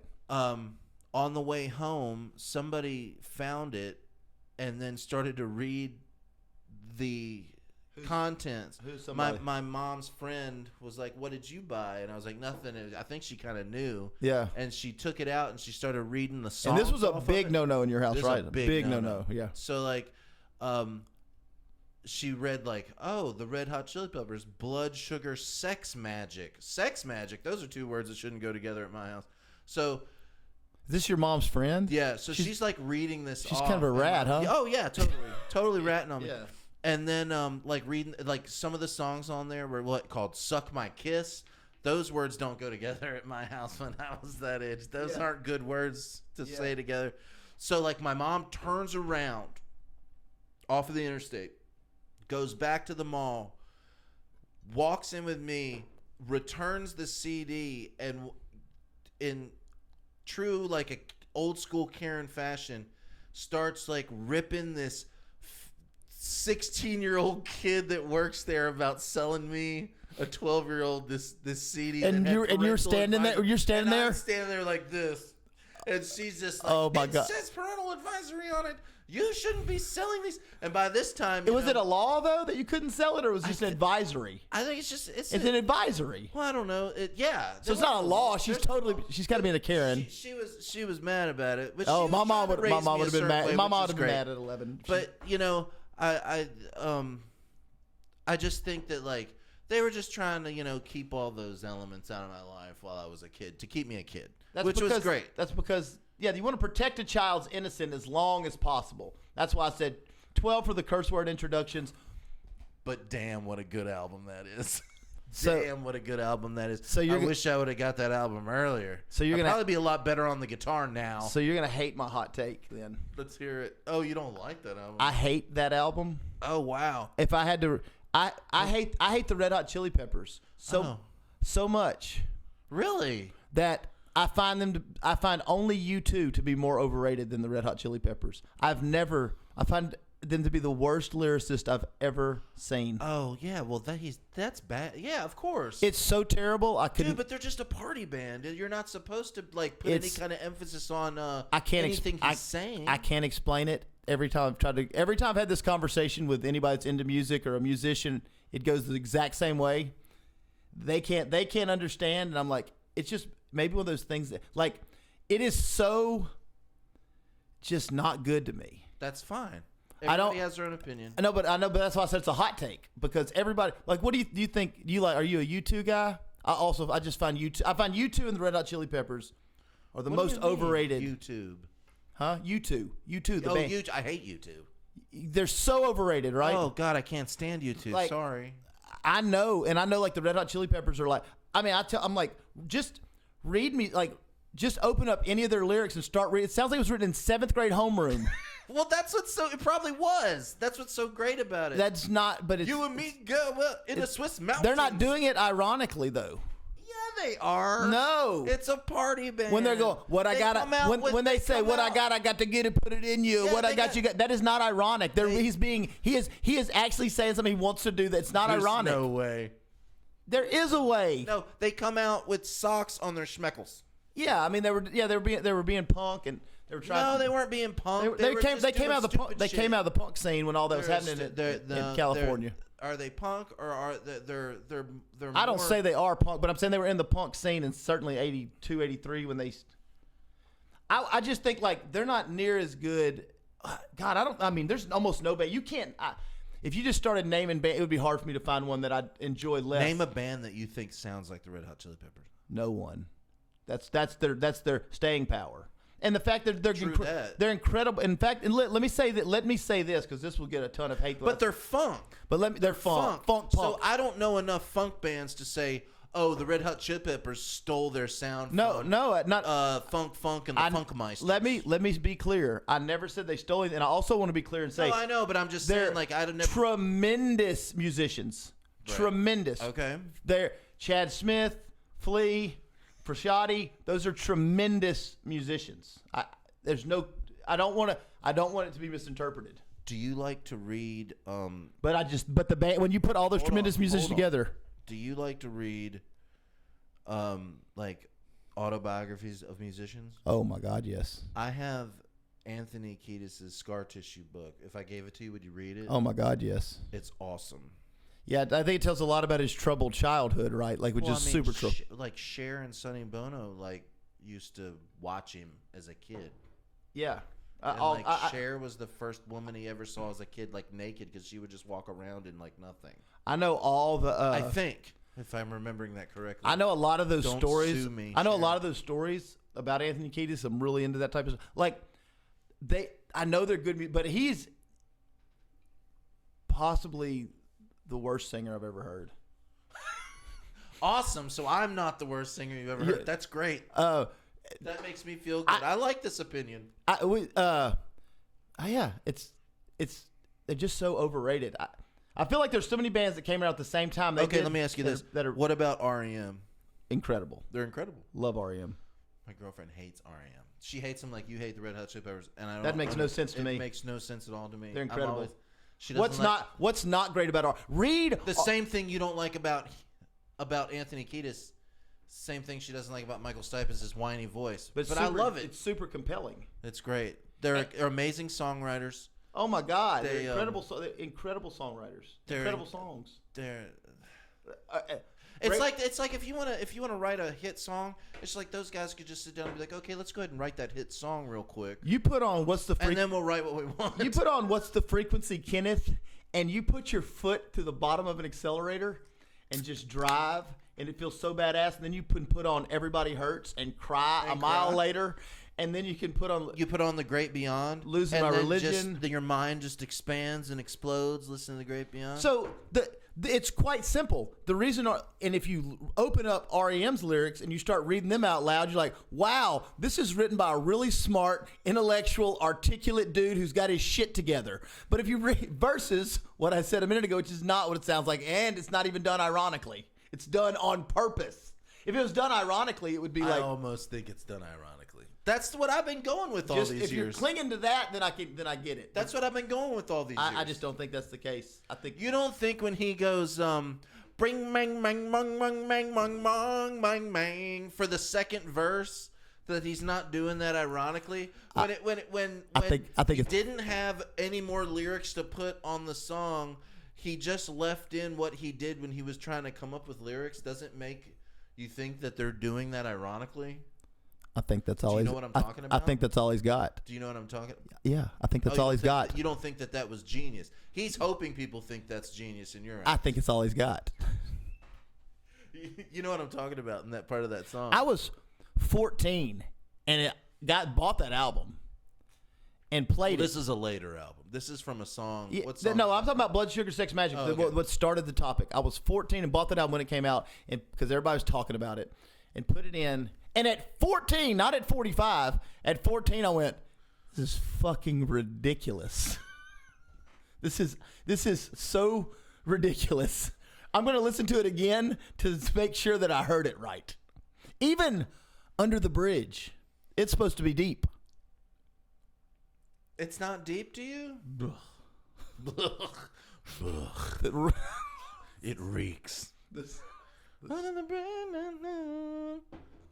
On the way home, somebody found it and then started to read the contents. Who's somebody? My mom's friend was like, "What did you buy?" And I was like, "Nothing." I think she kind of knew. Yeah. And she took it out and she started reading the song. And this was a big no-no in your house, right? A big no-no. Yeah. So she read the Red Hot Chili Peppers, Blood Sugar Sex Magic. Sex Magic. Those are two words that shouldn't go together at my house. So. Is this your mom's friend? Yeah, so she's reading this. She's kind of a rat, huh? Oh yeah, totally ratting on me. Yeah. And then reading some of the songs on there were called "Suck My Kiss." those words don't go together at my house when I was that age. Those aren't good words to say together. So, like, my mom turns around off of the interstate, goes back to the mall, walks in with me, returns the CD, and in true, like, a old school Karen fashion, starts, like, ripping this 16-year-old kid that works there about selling me a 12-year-old this CD. And you're standing there. You're standing there. I'm standing there like this, and she's just like, "Oh my God! It says parental advisory on it. You shouldn't be selling these." And by this time, Was it a law though that you couldn't sell it, or was it just an advisory? I think it's an advisory. Well, I don't know. So it's not a law. She's got to be a Karen. She was mad about it. But my mom would have been mad. My mom would have been mad at 11. But I just think that, like, they were just trying to, keep all those elements out of my life while I was a kid, to keep me a kid, which was great. That's because, you want to protect a child's innocence as long as possible. That's why I said 12 for the curse word introductions. But damn, what a good album that is. So, damn, what a good album that is. So I wish I would have got that album earlier. So I'd probably be a lot better on the guitar now. So you're going to hate my hot take then. Let's hear it. Oh, you don't like that album? I hate that album. Oh, wow. If I had to... I hate the Red Hot Chili Peppers so much. Really? That I find only U2 to be more overrated than the Red Hot Chili Peppers. I find them to be the worst lyricist I've ever seen. Oh yeah, well that's bad. Yeah, of course. It's so terrible. Dude, but they're just a party band. You're not supposed to like put any kind of emphasis on anything he's saying. I can't explain it. Every time I've had this conversation with anybody that's into music or a musician, it goes the exact same way. They can't understand, and I'm like, it's just maybe one of those things that, like, it is so just not good to me. That's fine. Everybody has their own opinion. I know, but that's why I said it's a hot take, because everybody, like, what do you think? Are you a U2 guy? I just find U2. I find U2 and the Red Hot Chili Peppers are the most overrated. YouTube. Huh? U2 the band. I hate YouTube. They're so overrated, right? Oh God, I can't stand YouTube. Like, sorry. I know like the Red Hot Chili Peppers are like. I mean, I'm like, just read me, like, just open up any of their lyrics and start reading. It sounds like it was written in 7th grade homeroom. Well, it probably was. That's what's so great about it. That's not, but it's you and me go in the Swiss mountains. They're not doing it ironically though. They are. No, it's a party band. When they're going, when they say what I got to get it, put it in you. What I got, you got. That is not ironic. He is actually saying something he wants to do. That's not ironic. No way. There is a way. No, they come out with socks on their schmeckles. Yeah, I mean they were being punk, and they were trying. No, they weren't being punk. They came out of the punk. They came out of the punk scene when all that was happening in California. Are they punk, or are they're I don't say they are punk, but I'm saying they were in the punk scene, and certainly 82, 83 when they. I just think, like, they're not near as good. God, I mean, there's almost no band. You can't. If you just started naming band, it would be hard for me to find one that I'd enjoy less. Name a band that you think sounds like the Red Hot Chili Peppers. No one. That's their staying power. And the fact that they're incredible. In fact, and let me say this, because this will get a ton of hate. But they're funk. They're funk punk. So I don't know enough funk bands to say, oh, the Red Hot Chili Peppers stole their sound. Not Funk and the Funkmeisters. Let me be clear. I never said they stole it, and I also want to be clear and say. No, I know, but I'm just saying, like, I don't know. Tremendous musicians. Right. Tremendous. Okay. They're Chad Smith, Flea, Frascati, those are tremendous musicians. I don't want it to be misinterpreted. Do you like to read but the band, when you put all those tremendous musicians together. Do you like to read like autobiographies of musicians? Oh my God, yes. I have Anthony Kiedis' Scar Tissue book. If I gave it to you, would you read it? Oh my God, yes. It's awesome. Yeah, I think it tells a lot about his troubled childhood, right? Like, which is super troubled. Like Cher and Sonny Bono, like, used to watch him as a kid. Yeah. Cher was the first woman he ever saw as a kid, like, naked, because she would just walk around in, like, nothing. I know all the. I think, if I'm remembering that correctly. I know a lot of those stories. Sue me, I know Cher. A lot of those stories about Anthony Kiedis. I'm really into that type of stuff. Like, I know they're good, but he's possibly the worst singer I've ever heard. Awesome. So I'm not the worst singer you've ever heard. That's great. That makes me feel good. I like this opinion. Yeah, they're just so overrated. I feel like there's so many bands that came out at the same time. Okay, let me ask you this. What about R.E.M.? Incredible. They're incredible. Love R.E.M. My girlfriend hates R.E.M. She hates them like you hate the Red Hot Chili Peppers, and that makes no sense to me. It makes no sense at all to me. They're incredible. What's not great about read the same thing you don't like about Anthony Kiedis. Same thing she doesn't like about Michael Stipe's his whiny voice. But I love it. It's super compelling. It's great. They're amazing songwriters. Oh my God, they're incredible. They're incredible songwriters. Incredible songs. It's like if you wanna write a hit song, it's like those guys could just sit down and be like, okay, let's go ahead and write that hit song real quick. You put on and then we'll write what we want. You put on What's the Frequency, Kenneth, and you put your foot to the bottom of an accelerator and just drive, and it feels so badass. And then you put on Everybody Hurts and cry a mile later. And then you can put on The Great Beyond, Losing My Religion. Your mind just expands and explodes. Listen to The Great Beyond. So it's quite simple. The reason, and if you open up REM's lyrics and you start reading them out loud, you're like, wow, this is written by a really smart, intellectual, articulate dude who's got his shit together. But if you read versus what I said a minute ago, which is not what it sounds like, and it's not even done ironically. It's done on purpose. If it was done ironically, it would be like. I almost think it's done ironically. That's what I've been going with all these years. If you're clinging to that, then I get it. That's what I've been going with all these years. I just don't think that's the case. I think you don't think when he goes, bring mang mang mung mung mang mung mung mang mang for the second verse that he's not doing that ironically. I think he didn't have any more lyrics to put on the song. He just left in what he did when he was trying to come up with lyrics. Doesn't make you think that they're doing that ironically? I think that's all. Do you know what I'm talking about? I think that's all he's got. Do you know what I'm talking about? Yeah, I think that's all he's got. You don't think that was genius? He's hoping people think that's genius in your eyes. I think it's all he's got. You know what I'm talking about in that part of that song? I was 14 and bought that album and played it. This is a later album. This is from a song. Yeah, what song? No, I'm talking about Blood Sugar Sex Magic. Oh, okay. What started the topic? I was 14 and bought that album when it came out, and because everybody was talking about it, and put it in. And at 14, not at 45, at 14 I went, this is fucking ridiculous. This is so ridiculous. I'm going to listen to it again to make sure that I heard it right. Even Under the Bridge, it's supposed to be deep. It's not deep to you? It reeks.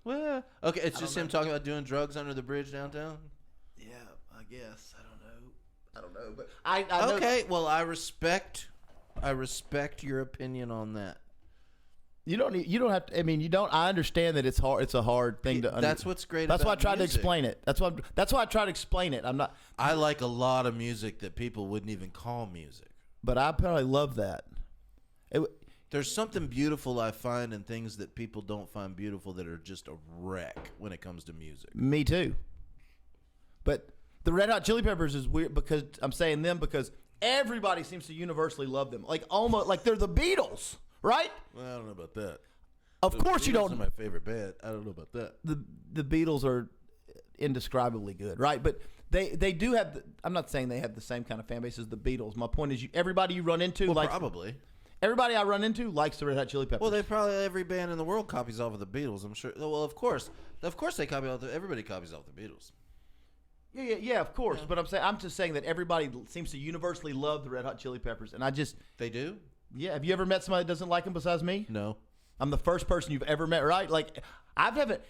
Well, okay, it's just him talking about doing drugs under the bridge downtown. Yeah, I guess. I don't know, but I know. Okay, well, I respect your opinion on that. You don't have to. I mean, you don't. I understand that it's hard. It's a hard thing to. That's what's great. That's about why I tried music. to explain it. That's why I tried to explain it. I'm not. I like a lot of music that people wouldn't even call music. But I probably love that. There's something beautiful I find in things that people don't find beautiful that are just a wreck when it comes to music. Me too. But the Red Hot Chili Peppers is weird because I'm saying them because everybody seems to universally love them. Like almost like they're the Beatles, right? Well, I don't know about that. Of course you don't. Beatles are my favorite band. I don't know about that. The Beatles are indescribably good, right? But they do have. I'm not saying they have the same kind of fan base as the Beatles. My point is, everybody you run into probably. Everybody I run into likes the Red Hot Chili Peppers. Well, every band in the world copies off of the Beatles. I'm sure. Well, of course they copy off. Everybody copies off the Beatles. Yeah, of course. Yeah. But I'm just saying that everybody seems to universally love the Red Hot Chili Peppers, and They do. Yeah. Have you ever met somebody that doesn't like them besides me? No. I'm the first person you've ever met, right? Like, I've had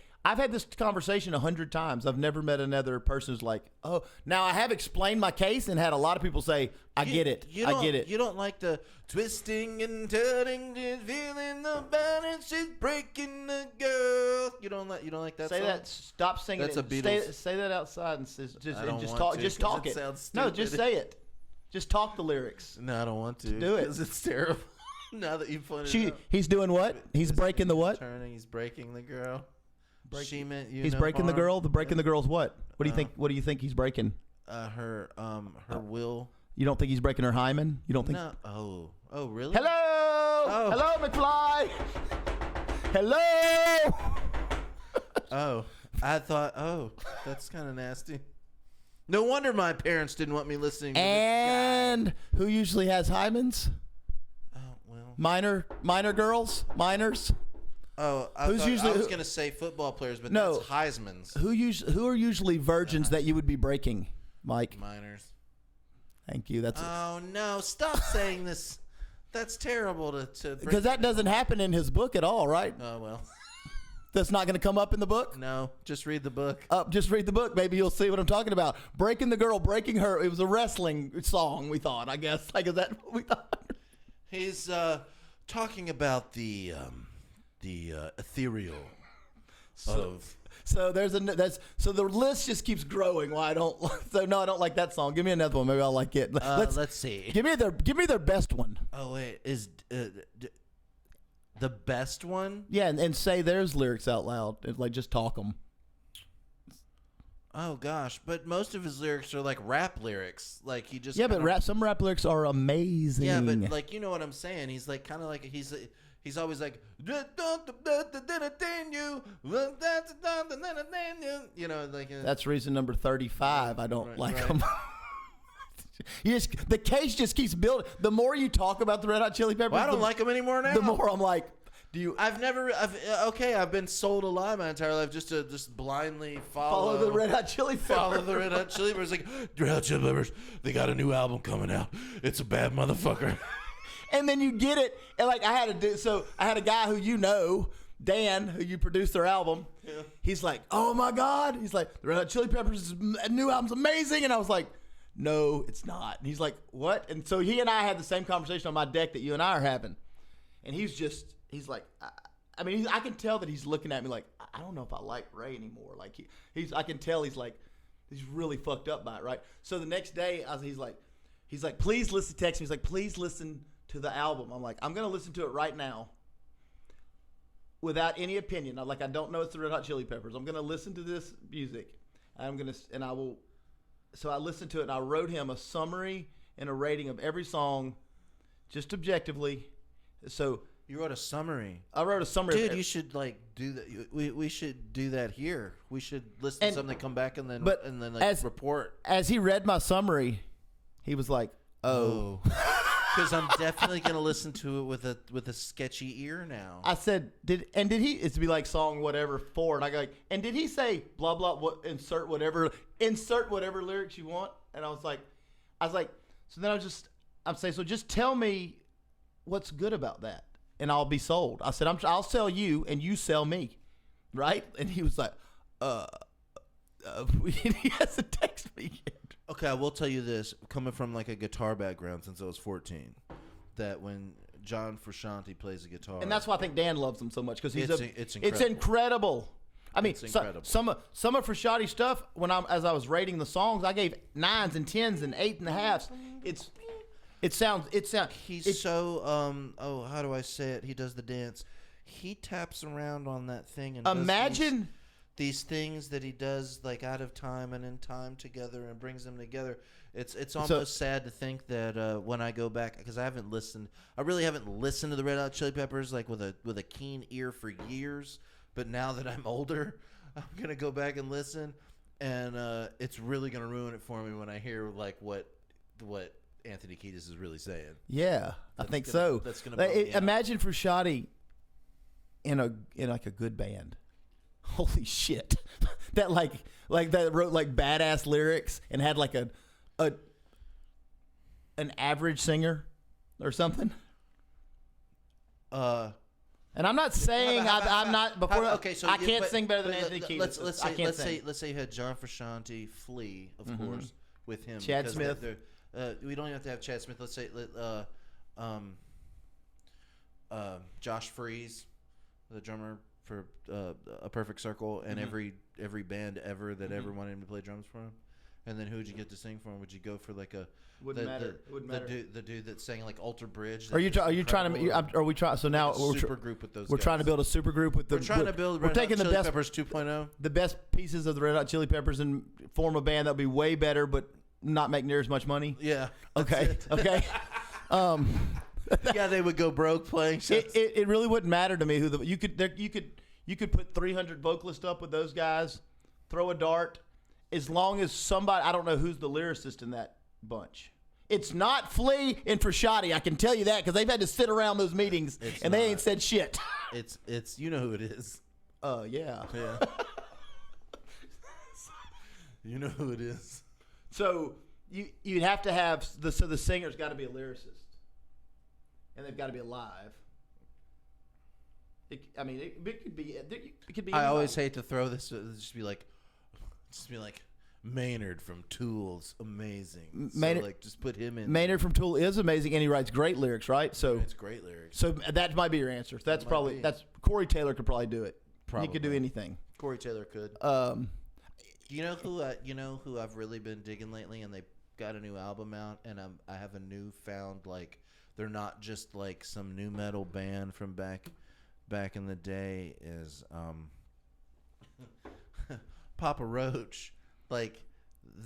this conversation 100 times. I've never met another person who's like, oh. Now, I have explained my case and had a lot of people say, I get it. I get it. You don't like the twisting and turning, just feeling the balance, she's breaking the girl. You don't like that say song? That. Stop singing That's it. a Beatles. Say that outside and just talk. Just talk it. No, just say it. Just talk the lyrics. No, I don't want to. Do it. Because it's terrible. Now that you've pointed it out. He's doing what? He's breaking the what? He's breaking the girl. She meant you. He's breaking the girl. The breaking the girl's what? What do you think? What do you think he's breaking? Her will. You don't think he's breaking her hymen? You don't think? No. Oh, really? Hello, hello, McFly. Hello. Oh, I thought, that's kind of nasty. No wonder my parents didn't want me listening to And this who usually has hymens? guy. Oh, well. Minor girls? Minors? Oh, I was going to say football players, but No. that's Heisman's. Who are usually virgins that you would be breaking, Mike? Minors. Thank you. That's Oh, no. Stop saying this. That's terrible to because that doesn't happen in his book at all, right? Oh, well. That's not going to come up in the book? No, just read the book. Just read the book. Maybe you'll see what I'm talking about. Breaking the girl, breaking her. It was a wrestling song, we thought, I guess. Like, is that what we thought? He's talking about the ethereal of... So so the list just keeps growing. Why I don't like that song. Give me another one. Maybe I'll like it. Let's see. Give me their best one. Oh, wait. Is... the best one? Yeah, and say there's lyrics out loud. Like, just talk them. Oh gosh, but most of his lyrics are like rap lyrics. Like he just some rap lyrics are amazing. Yeah, but like you know what I'm saying. He's like kind of like he's always like you know like that's reason number 35. I don't like him. The case just keeps building. The more you talk about the Red Hot Chili Peppers, I don't like them anymore now. The more I'm like, I've been sold a lie my entire life just to blindly follow the Red Hot Chili Peppers. Follow the Red Hot Chili Peppers. Like Red Hot Chili Peppers, they got a new album coming out. It's a bad motherfucker. And then you get it, and like I had a guy who you know, Dan, who you produced their album. Yeah. He's like, oh my God. He's like, the Red Hot Chili Peppers' new album's amazing, and I was like, no, it's not. And he's like, what? And so he and I had the same conversation on my deck that you and I are having. And he's like, I can tell that he's looking at me like, I don't know if I like Ray anymore. Like I can tell he's really fucked up by it, right? So the next day, he's like, please listen. Text me. He's like, please listen to the album. I'm like, I'm gonna listen to it right now, without any opinion. I don't know it's the Red Hot Chili Peppers. I'm gonna listen to this music. I will. So I listened to it and I wrote him a summary and a rating of every song, just objectively. So you wrote a summary. I wrote a summary. Dude, you should do that. We should do that here. We should listen to something, come back, and then report. As he read my summary, he was like, "Oh." Because I'm definitely gonna listen to it with a sketchy ear now. I said, "Did he?" It's to be like song whatever 4, and I go like, "And did he say blah blah? Insert whatever lyrics you want?" And I was like, so then I'm saying, so just tell me what's good about that, and I'll be sold. I said, I'll sell you, and you sell me, right? And he was like, he hasn't texted me yet. Okay, I will tell you this, coming from like a guitar background since I was 14, that when John Frusciante plays a guitar, and that's why I think Dan loves him so much, because it's incredible. I mean, some of Frusciante's stuff, as I was rating the songs, I gave 9s and 10s and 8.5s. It sounds. He's so how do I say it? He does the dance. He taps around on that thing and imagine. These things that he does like out of time and in time together and brings them together. It's almost sad to think that when I go back, because I really haven't listened to the Red Hot Chili Peppers like with a keen ear for years. But now that I'm older, I'm gonna go back and listen, and it's really gonna ruin it for me when I hear like what Anthony Kiedis is really saying. Yeah, I think so. That's gonna imagine Frusciante in like a good band. Holy shit! That like that wrote like badass lyrics and had like an average singer or something. And I'm not saying I'm not before. Okay, so I can't sing better than Anthony Kiedis. Let's say you had John Frusciante, Flea, of course, with him. Chad Smith. We don't even have to have Chad Smith. Let's say Josh Freese, the drummer for A Perfect Circle, and every band ever that ever wanted him to play drums for him. And then who would you get to sing for him? Would you go for like the dude that sang like Alter Bridge? Are we trying? So now we're super group with those. We're guys. Trying to build a super group with the. We're trying to build. Red Hot Chili Peppers 2.0. The best pieces of the Red Hot Chili Peppers and form a band that'll be way better, but not make near as much money. Yeah. Okay. Okay. Yeah, they would go broke playing shows. It really wouldn't matter to me who you could put 300 vocalists up with those guys, throw a dart, as long as somebody, I don't know who's the lyricist in that bunch. It's not Flea and Frascati, I can tell you that, because they've had to sit around those meetings they ain't said shit. It's you know who it is. Yeah. Yeah. You know who it is. So you'd have to have the singer's got to be a lyricist, and they've got to be alive. It could be. It could be. I always hate to throw this. Just be like Maynard from Tool's amazing. Maynard, so just put him in. Maynard from Tool is amazing, and he writes great lyrics, right? So it's great lyrics. So that might be your answer. That's Corey Taylor could probably do it. Probably. He could do anything. Corey Taylor could. You know who I've really been digging lately, and they got a new album out, and I have a newfound, like, they're not just like some new metal band from back in the day, is Papa Roach. Like,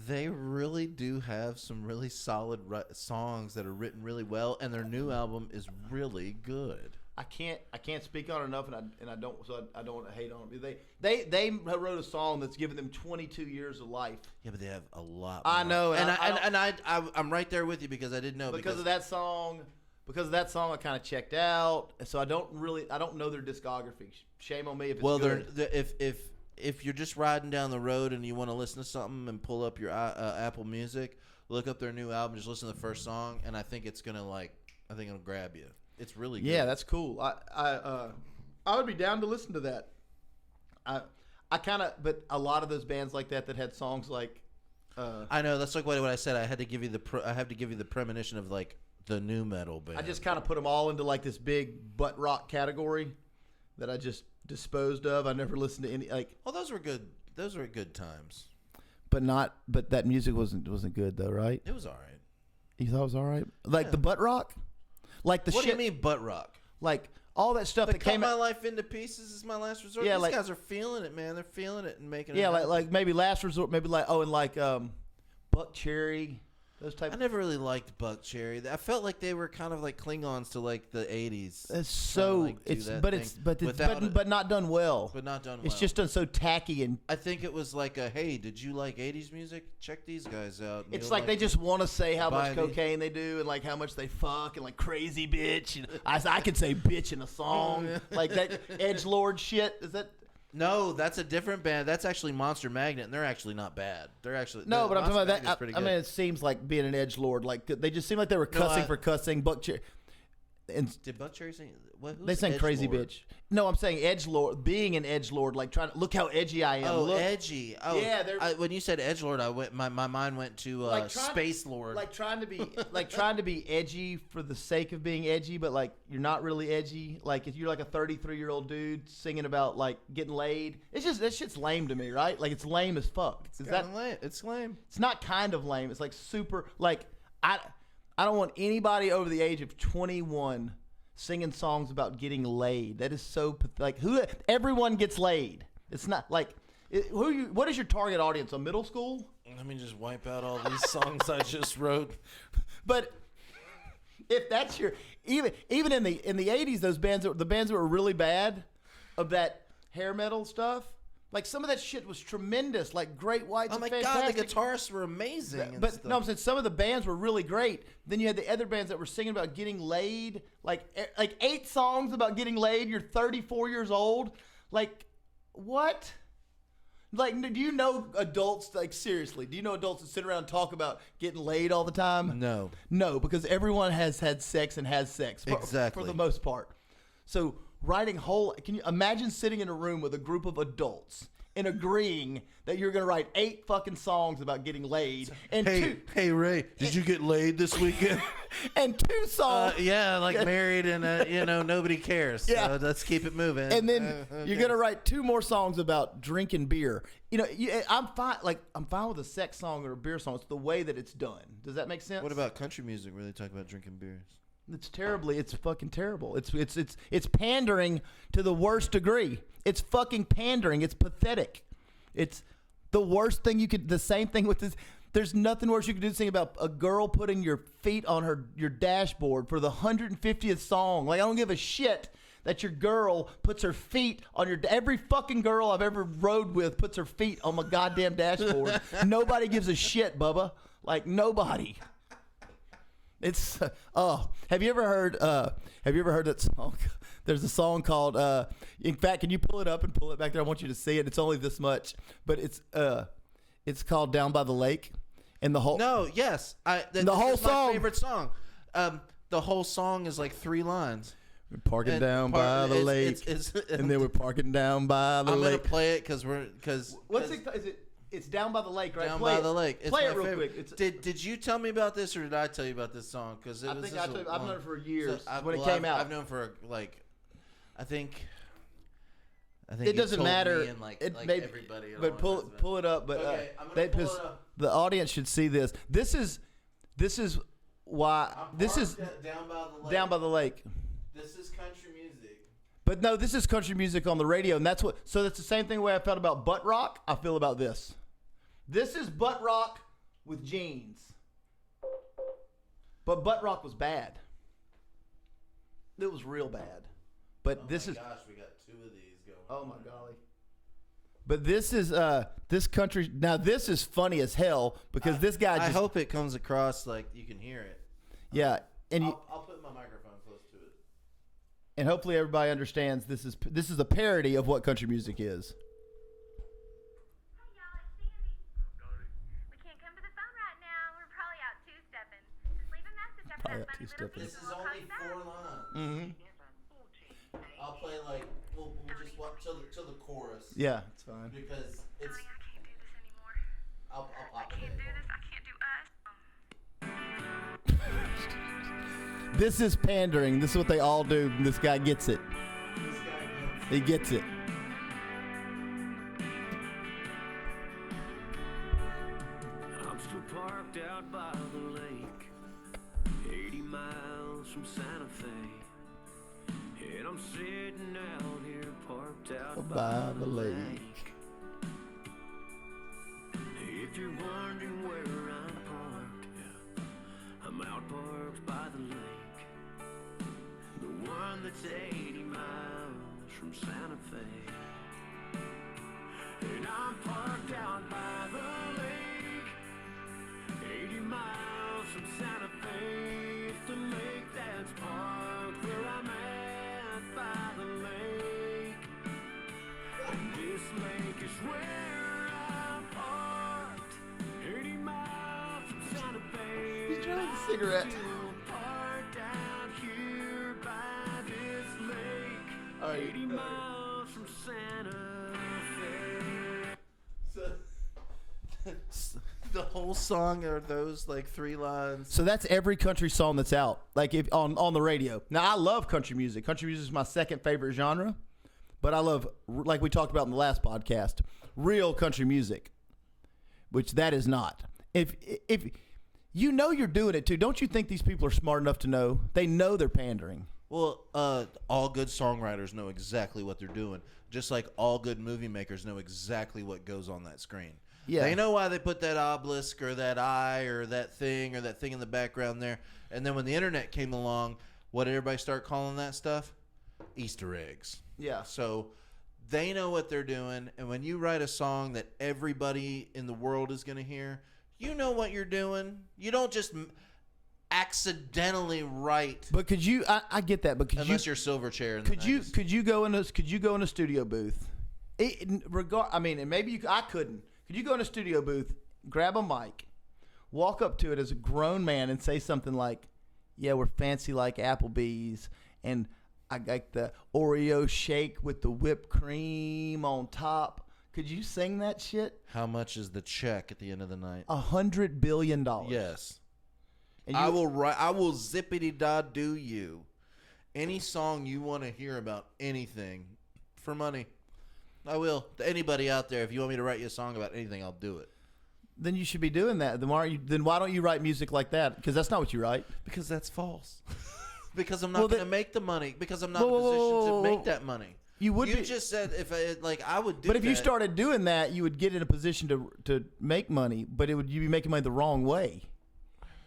they really do have some really solid songs that are written really well, and their new album is really good. I can't speak on it enough, and I don't want to hate on them. They wrote a song that's given them 22 years of life. Yeah, but they have a lot more. I know, I'm right there with you because I didn't know because of that song. Because of that song, I kind of checked out, so I don't know their discography. Shame on me if it's good. If you're just riding down the road and you want to listen to something and pull up your Apple Music, look up their new album, just listen to the first song, and I think it'll grab you. It's really good. Yeah, that's cool. I would be down to listen to that. But a lot of those bands like that had songs like. I know, that's like what I said. I have to give you the premonition of like the new metal band. I just kind of put them all into like this big butt rock category that I just disposed of. I never listened to any like. Well, those were good. Those were good times. But that music wasn't good though, right? It was all right. You thought it was all right? Like the butt rock? Like the what shit. What do you mean butt rock? Like all that stuff that came. Cut my life into pieces is my last resort. Yeah, these guys are feeling it, man. They're feeling it and making it. Yeah, like maybe last resort, maybe like Buck Cherry. Those type. I never really liked Buck Cherry. I felt like they were kind of like Klingons to like the 80s. It's so but not done well. But not done well. It's just done so tacky and. I think it was like hey, did you like 80s music? Check these guys out. And it's like they just want to say how much cocaine they do and like how much they fuck and like crazy bitch. And I could say bitch in a song like that edgelord shit. Is that? No, that's a different band. That's actually Monster Magnet, and they're actually not bad. They're actually no, but I'm talking about that. I mean, it seems like being an edgelord. Like they just seem like they were cussing for cussing. Buck Cherry. And did Buck Cherry sing? They sang "Crazy Bitch." No, I'm saying edgelord, being an edgelord, like trying to look how edgy I am. Oh, look. Edgy. Oh, yeah. When you said edgelord, my mind went to like Space Lord. Like trying to be edgy for the sake of being edgy, but like you're not really edgy. Like if you're like a 33-year-old dude singing about like getting laid, it's just that shit's lame to me, right? Like it's lame as fuck. Lame. It's lame. It's not kind of lame. It's like super. Like I don't want anybody over the age of 21 singing songs about getting laid. That is so like everyone gets laid. It's not like what is your target audience? A middle school? Let me just wipe out all these songs I just wrote. But if that's your even in the 80s, the bands that were really bad of that hair metal stuff. Like some of that shit was tremendous, like Great Whites. Oh my god, the guitarists were amazing. But no, I'm saying some of the bands were really great. Then you had the other bands that were singing about getting laid, like 8 songs about getting laid. You're 34 years old. Like what? Like, do you know adults? Like seriously, do you know adults that sit around and talk about getting laid all the time? No, because everyone has had sex and has sex exactly for the most part. So. Can you imagine sitting in a room with a group of adults and agreeing that you're going to write 8 fucking songs about getting laid? And hey Ray, did you get laid this weekend? And 2 songs. Married and nobody cares. Yeah. So let's keep it moving. And then you're going to write 2 more songs about drinking beer. I'm fine. Like I'm fine with a sex song or a beer song. It's the way that it's done. Does that make sense? What about country music where they talk about drinking beers? It's fucking terrible. It's pandering to the worst degree. It's fucking pandering. It's pathetic. It's the worst thing you could. The same thing with this. There's nothing worse you can do than sing about a girl putting your feet on your dashboard for the 150th song. Like, I don't give a shit that your girl puts her feet on your... Every fucking girl I've ever rode with puts her feet on my goddamn dashboard. Nobody gives a shit, Bubba. Like, nobody. It's... Have you ever heard that song? There's a song called... in fact, can you pull it up and pull it back there? I want you to see it. It's only this much. But it's called Down by the Lake. And the whole... No, yes. The whole song... my favorite song. The whole song is like 3 lines. We're parking down by the lake, and then we're parking down by the lake. I'm gonna play it because what's it? Is it? It's Down by the Lake, right? Down by the Lake. It's play it my real favorite. quick. Did you tell me about this, or did I tell you about this song? Because I've known it for years. When it came out, I've known for I think it doesn't matter. And everybody. But pull it up. But okay, I'm gonna pull it up. The audience should see this. This is why this is Down by the Lake. This is country music. But no, this is country music on the radio, and that's the same thing way I felt about butt rock, I feel about this. This is butt rock with jeans. But butt rock was bad. It was real bad. But this is... Oh my gosh, we got 2 of these going. Oh my golly. But this is, this country... Now, this is funny as hell, because this guy just... I hope it comes across like you can hear it. Yeah, and I'll put my microphone close to it. And hopefully everybody understands this is a parody of what country music is. Hey y'all, it's Sandy. We can't come to the phone right now. We're probably out 2-stepping. Just leave a message after that funny little This beep is and we'll call only you back. 4 lines. Mm-hmm. I'll play we'll just walk till the chorus. Yeah, it's fine. Because it's... Honey, I can't do this anymore. I'll pop it Can't in. do this. I can't do us. This is pandering. This is what they all do. And this guy gets it. This guy He gets it. I'm still parked out by the lake, 80 miles from Santa Fe, and I'm sitting out here parked out by the lake. If you're wondering where I'm parked, yeah, I'm out parked by the lake, the one that's 80 miles from Santa Fe. And I'm parked out by the lake, 80 miles from Santa Fe. It's the lake that's parked where I'm at by the lake. And this lake is where I'm parked, 80 miles from Santa Fe. He's trying a cigarette. Still parked out here by this lake, All right. 80 miles from Santa Fe. The whole song are those 3 lines. So that's every country song that's out, like if on the radio. Now, I love country music. Country music is my second favorite genre, but I love, like we talked about in the last podcast, real country music, which that is not. If you know you're doing it too, don't you think these people are smart enough to know? They know they're pandering. Well, all good songwriters know exactly what they're doing, just like all good movie makers know exactly what goes on that screen. Yeah. They know why they put that obelisk or that eye or that thing in the background there. And then when the internet came along, what did everybody start calling that stuff? Easter eggs. Yeah. So they know what they're doing. And when you write a song that everybody in the world is going to hear, you know what you're doing. You don't just accidentally write. But could you? I get that. But unless you're Silverchair. In the 90s. Could you go in a studio booth? And maybe I couldn't. Could you go in a studio booth, grab a mic, walk up to it as a grown man and say something like, "Yeah, we're fancy like Applebee's, and I got the Oreo shake with the whipped cream on top." Could you sing that shit? How much is the check at the end of the night? $100 billion. Yes. And I will zippity da do you any song you want to hear about anything for money. I will. Anybody out there, if you want me to write you a song about anything, I'll do it. Then you should be doing that. Then why don't you write music like that? Because that's not what you write. Because that's false. Because I'm not going to make the money. Because I'm not in a position to make that money. You would. You be, just said if I would do. but if you that. started doing that, you would get in a position to make money. But you'd be making money the wrong way.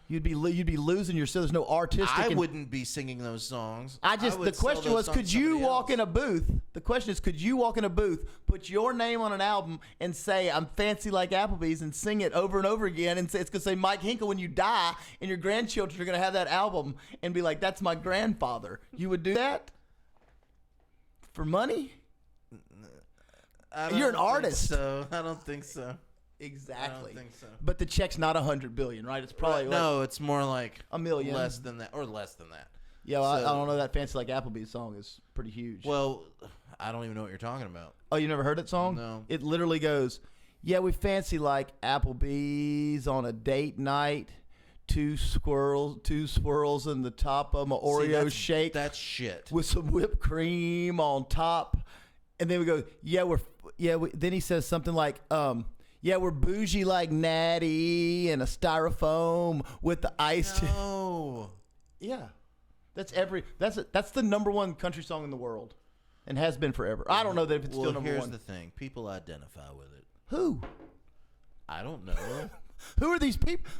You'd be losing yourself. There's no artistic. I wouldn't be singing those songs. The question was, could you walk in a booth? The question is, could you walk in a booth, put your name on an album, and say, "I'm fancy like Applebee's," and sing it over and over again, and say, it's gonna say Mike Hinkle when you die, and your grandchildren are gonna have that album and be like, "That's my grandfather." You would do that for money? You're an artist. So I don't think so. Exactly. I don't think so. But the check's not $100 billion, right? It's probably no. It's more like $1 million, less than that, or less than that. Yeah, well, I don't know. That fancy like Applebee's song is pretty huge. Well, I don't even know what you're talking about. Oh, you never heard that song? No. It literally goes, "Yeah, we fancy like Applebee's on a date night. Two swirls in the top of my Oreo shake. That's shit. With some whipped cream on top." And then we go, then he says something like, "Yeah, we're bougie like Natty and a styrofoam with the iced." No. Yeah, that's the number one country song in the world, and has been forever. I don't know that if it's still number here's one. the thing: people identify with it. Who? I don't know. Who are these people?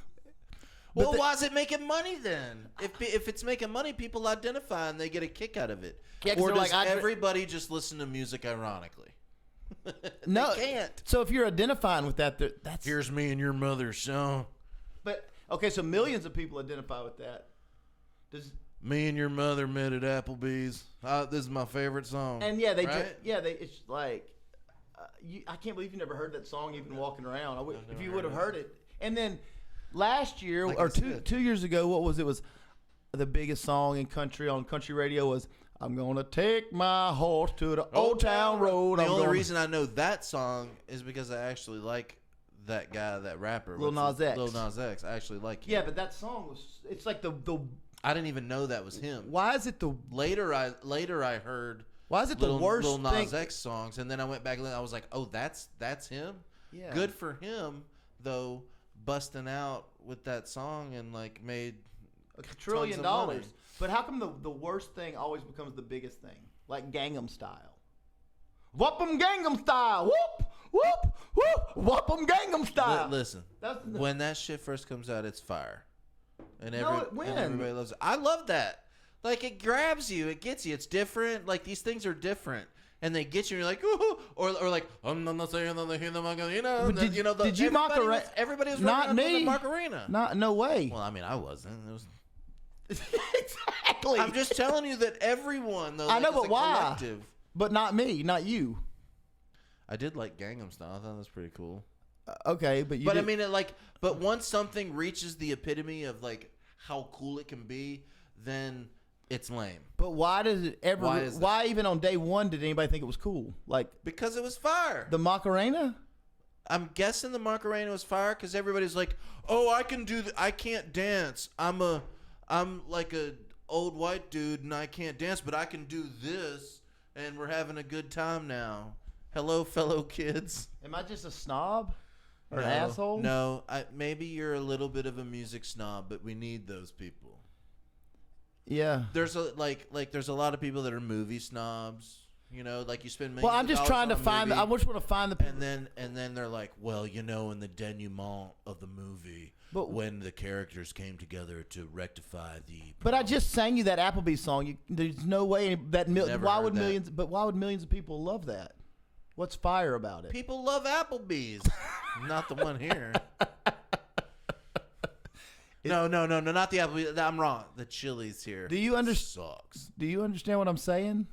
Well, why is it making money then? If it's making money, people identify and they get a kick out of it. Yeah, 'cause or they're does like, everybody just listen to music ironically? No, they can't. So if you're identifying with that, that's. Here's me and your mother, so. But okay, so millions of people identify with that. Does Me and your mother met at Applebee's. This is my favorite song. and yeah, they right? it's like I can't believe you never heard that song even walking around. If you would have heard it, and then last year Like or I said. 2 years ago, what was it? Was the biggest song in country on country radio was "I'm gonna take my horse to the old town road." The only reason I know that song is because I actually like that guy, that rapper, Lil Nas X. Lil Nas X. I actually like him. Yeah, but that song was—it's like the. I didn't even know that was him. Why is it the? Later I heard. Why is it the worst Lil Nas thing? X songs, and then I went back and I was like, oh, that's him. Yeah. Good for him though, busting out with that song and like made $1 trillion. money. But how come the worst thing always becomes the biggest thing? Like Gangnam Style. Whoop 'em Gangnam Style. Whoop, whoop, whoop. Whoop 'em Gangnam Style. Listen, That's the- when that shit first comes out, it's fire, and No, and everybody loves it. I love that. Like it grabs you, it gets you. It's different. Like these things are different. And they get you, and you're like, ooh, or like, I'm not saying the Macarena. Did you Macarena? Everybody was Not running me. the Macarena. No way. Well, I mean, I wasn't. It was. Exactly. I'm just telling you that everyone, though. I know, like, but as a why? collective. But not me, not you. I did like Gangnam Style. I thought that was pretty cool. Okay, but you. But I mean, but once something reaches the epitome of like how cool it can be, then it's lame. But why does it ever? Why is that? Why even on day one did anybody think it was cool? Like Because it was fire. the Macarena? I'm guessing the Macarena was fire because everybody's like, "Oh, I can do. I can't dance. I'm like a old white dude and I can't dance, but I can do this, and we're having a good time now." Hello, fellow kids. Am I just a snob or No, an asshole? No, maybe you're a little bit of a music snob, but we need those people. Yeah. There's a there's a lot of people that are movie snobs. You know, like you spend millions Well, I'm of just dollars trying to on a find. movie, I just want to find the people. and then they're like, well, you know, in the denouement of the movie, But- when the characters came together to rectify the. But I just sang you that Applebee's song. There's no way that. Never Why heard would that. millions? But why would millions of people love that? What's fire about it? People love Applebee's. Not the one here. No, not the Applebee's. I'm wrong. The Chili's here. Do you sucks. Do you understand what I'm saying?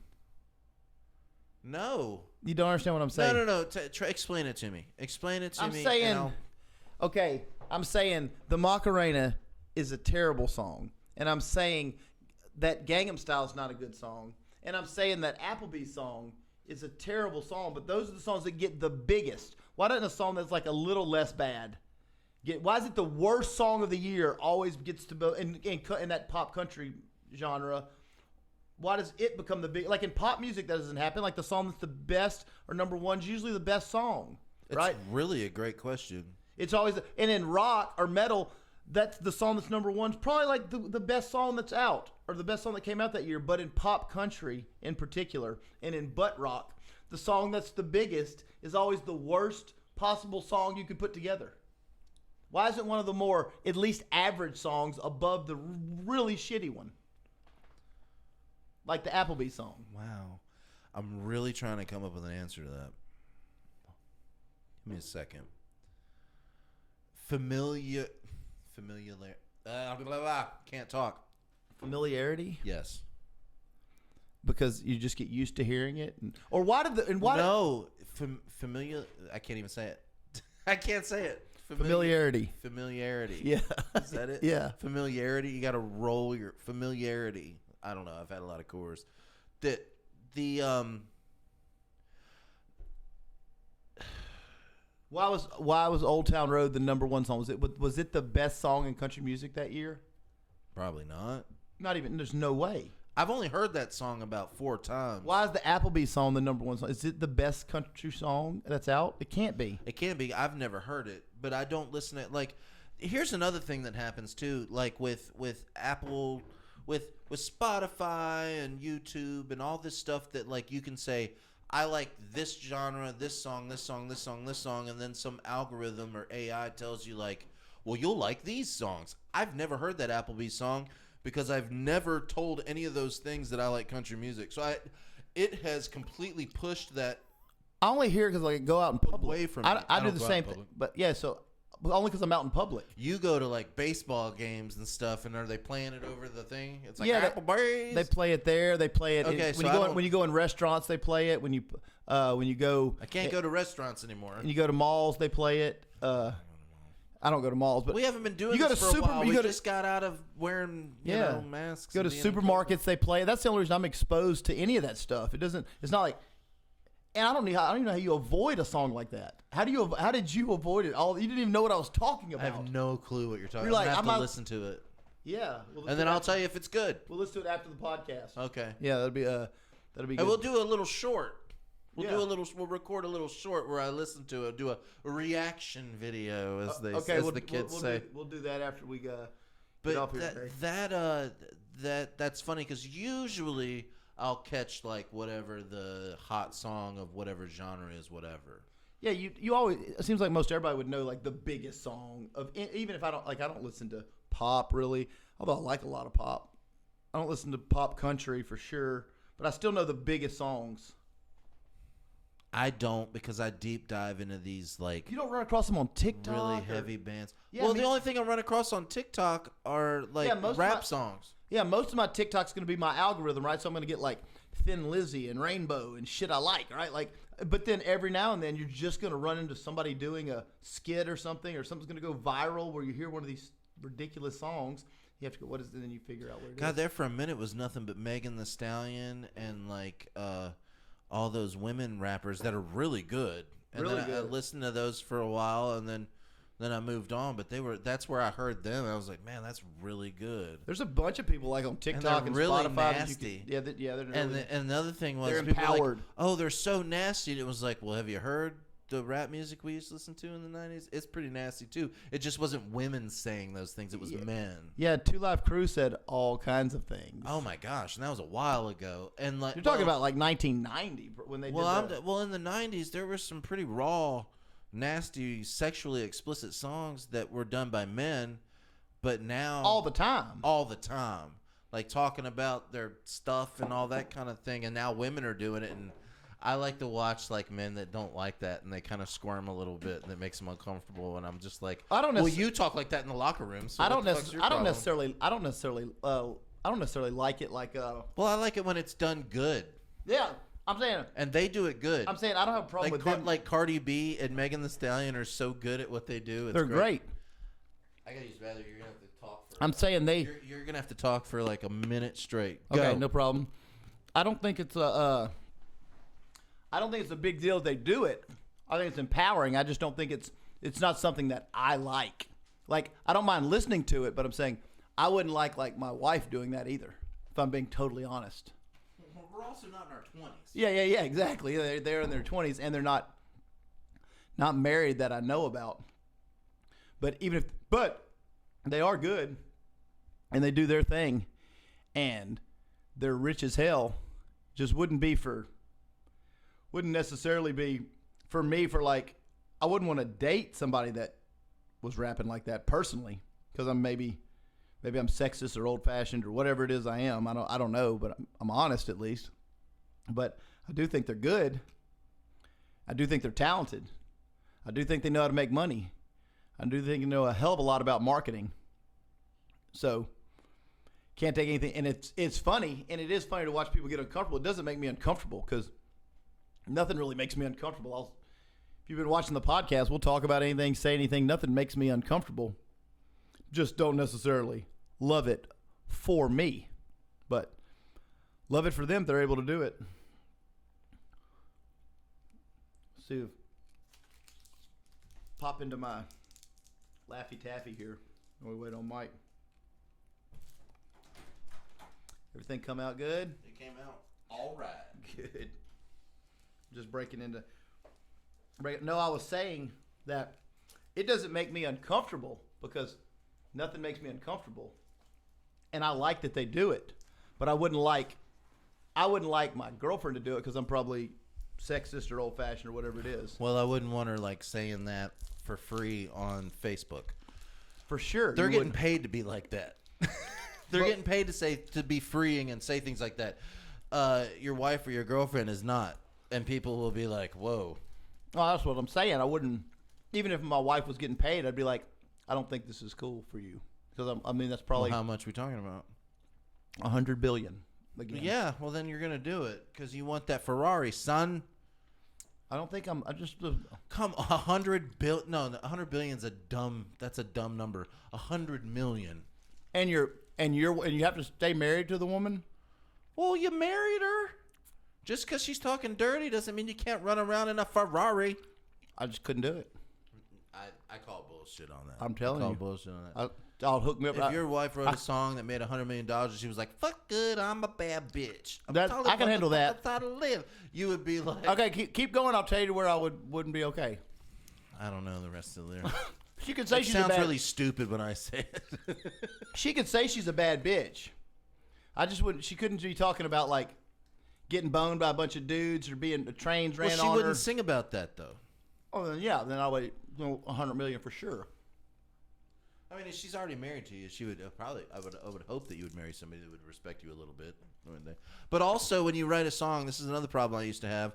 No. You don't understand what I'm saying. No. Explain it to me. Explain it to I'm me. saying. and I'll- Okay, I'm saying the Macarena is a terrible song, and I'm saying that Gangnam Style is not a good song, and I'm saying that Applebee's song is a terrible song. But those are the songs that get the biggest. Why doesn't a song that's like a little less bad get? Why is it the worst song of the year always gets to be in that pop country genre? Why does it become the big? Like in pop music, that doesn't happen. Like the song that's the best or number one is usually the best song, right? It's really a great question. It's always, and in rock or metal, that's the song that's number one. It's probably like the best song that's out, or the best song that came out that year. But in pop country in particular, and in butt rock, the song that's the biggest is always the worst possible song you could put together. Why isn't one of the more, at least average songs above the really shitty one? Like the Applebee song. Wow. I'm really trying to come up with an answer to that. Give me a second. Can't talk. Familiarity? Yes. Because you just get used to hearing it? Or why did the... And why No. Familiar... I can't even say it. I can't say it. Familiarity. Familiarity. Yeah. Is that it? Yeah. Familiarity. You got to roll your familiarity. I don't know. I've had a lot of Coors. Why was Old Town Road the number one song? Was it the best song in country music that year? Probably not. Not even. There's no way. I've only heard that song about 4 times. Why is the Applebee song the number one song? Is it the best country song that's out? It can't be. It can be. I've never heard it, but I don't listen to it. Like, here's another thing that happens too. Like with Apple, with Spotify and YouTube and all this stuff that like you can say, I like this genre, this song, this song, this song, this song, and then some algorithm or AI tells you like, well, you'll like these songs. I've never heard that Applebee song because I've never told any of those things that I like country music. So it has completely pushed that. I only hear it because I go out in public. Away from me. I I do don't the go out same in thing. public. But yeah, but only because I'm out in public. You go to like baseball games and stuff, and are they playing it over the thing? It's like Yeah, Applebee's. They play it there. They play it Okay, when so when you go in restaurants. They play it when you go. I can't go to restaurants anymore. And you go to malls. They play it. I don't go to malls, but We haven't been doing You go this to for a while. you We go to- just got out of wearing masks. go to and being in supermarkets. They play it. That's the only reason I'm exposed to any of that stuff. It's not like. And I don't even know how you avoid a song like that. How did you avoid it? You didn't even know what I was talking I about. have no clue what you're talking You're about. like, I'm I'm gonna have not- to listen to it, Yeah, and then I'll tell you if it's good. We'll listen to it after the podcast. Okay. Yeah, that'll be good. And we'll do a little short. Yeah. We'll record a little short where I listen to it. Do a reaction video, as the kids say. We'll do that after we get But off here today. that's funny because usually I'll catch like whatever the hot song of whatever genre is, whatever. Yeah, you always. It seems like most everybody would know like the biggest song of. Even if I don't listen to pop really. Although I like a lot of pop, I don't listen to pop country for sure. But I still know the biggest songs. I don't, because I deep dive into these like You don't run across them on TikTok. really heavy bands. Yeah, well, I mean- the only thing I run across on TikTok are like Yeah, most of rap my- songs. Yeah, most of my TikTok's going to be my algorithm, right? So I'm going to get like Thin Lizzy and Rainbow and shit I like, right? Like, but then every now and then you're just going to run into somebody doing a skit or something's going to go viral where you hear one of these ridiculous songs. You have to go, what is it? And then you figure out where it is. God, there for a minute was nothing but Megan Thee Stallion and like all those women rappers that are really good. And Really then I good. listened to those for a while, and then I moved on. But that's where I heard them. I was like, man, that's really good. There's a bunch of people like on TikTok and, really Spotify. that you nasty. can- they're And really, and the other thing was They're people were like, empowered. oh, they're so nasty. And it was like, well, have you heard the rap music we used to listen to in the 90s? It's pretty nasty too. It just wasn't women saying those things. It was men. yeah, Two Live Crew said all kinds of things. Oh my gosh, and that was a while ago. And like You're talking about like 1990 when they did that. Well, in the 90s, there were some pretty raw, nasty, sexually explicit songs that were done by men, but now all the time. like talking about their stuff and all that kind of thing. And now women are doing it, and I like to watch like men that don't like that, and they kind of squirm a little bit, and it makes them uncomfortable. And I'm just like, I don't well, necess- you talk like that in the locker room. So I don't what the fuck's your problem? I don't necessarily like it like Well, I like it when it's done good, yeah. I'm saying and they do it good. I don't have a problem with them. Like Cardi B and Megan Thee Stallion are so good at what they do. It's They're great. I gotta use the bathroom. You're gonna have to talk for. I'm saying they. You're gonna have to talk for like a minute straight. Okay, Go. no problem. I don't think it's a big deal if they do it. I think it's empowering. I just don't think it's not something that I like. Like, I don't mind listening to it, but I'm saying I wouldn't like my wife doing that either, if I'm being totally honest. We're also not in our 20s. Yeah, exactly. They're in their 20s and they're not They are good, and they do their thing, and they're rich as hell. Just wouldn't necessarily be for me. For like, I wouldn't want to date somebody that was rapping like that personally, because I'm maybe I'm sexist or old fashioned or whatever it is I am. I don't know, but I'm honest at least. But I do think they're good. I do think they're talented. I do think they know how to make money. I do think they know a hell of a lot about marketing. So can't take anything. And it's funny, and it is funny to watch people get uncomfortable. It doesn't make me uncomfortable because nothing really makes me uncomfortable. If you've been watching the podcast, we'll talk about anything, say anything. Nothing makes me uncomfortable. Just don't necessarily love it for me, but love it for them. They're able to do it. See, if pop into my Laffy Taffy here while we wait on Mike. Everything come out good? It came out all right. Good. Just breaking into. No, I was saying that it doesn't make me uncomfortable because nothing makes me uncomfortable, and I like that they do it. But I wouldn't like my girlfriend to do it because I'm probably sexist or old fashioned or whatever it is. Well, I wouldn't want her like saying that for free on Facebook. For sure, They're getting paid to be like that. They're getting paid to be freeing and say things like that. Your wife or your girlfriend is not, and people will be like, "Whoa." Well, that's what I'm saying. I wouldn't, even if my wife was getting paid, I'd be like, "I don't think this is cool for you," because that's probably how much we talking about? $100 billion. Again. Yeah, well then you're gonna do it because you want that Ferrari, son. I don't think I just come $100 billion. No, $100 billion is that's a dumb number. $100 million. And you have to stay married to the woman. Well, you married her. Just because she's talking dirty doesn't mean you can't run around in a Ferrari. I just couldn't do it. I call bullshit on that. I'm telling you. I call bullshit on that. I'll hook me up. If your wife wrote a song that made $100 million and she was like, "Fuck good, I'm a bad bitch. I can handle that. That's how to live." You would be like, "Okay, keep going. I'll tell you where I wouldn't be okay." I don't know the rest of the lyrics. She could say it she's sounds a bad, really stupid when I say it. She could say she's a bad bitch. I just wouldn't. She couldn't be talking about like getting boned by a bunch of dudes or being trains ran on her. Well, she wouldn't sing about that though. Oh, then I would $100 million for sure. I mean, if she's already married to you, she would probably. I would hope that you would marry somebody that would respect you a little bit. But also, when you write a song, this is another problem I used to have.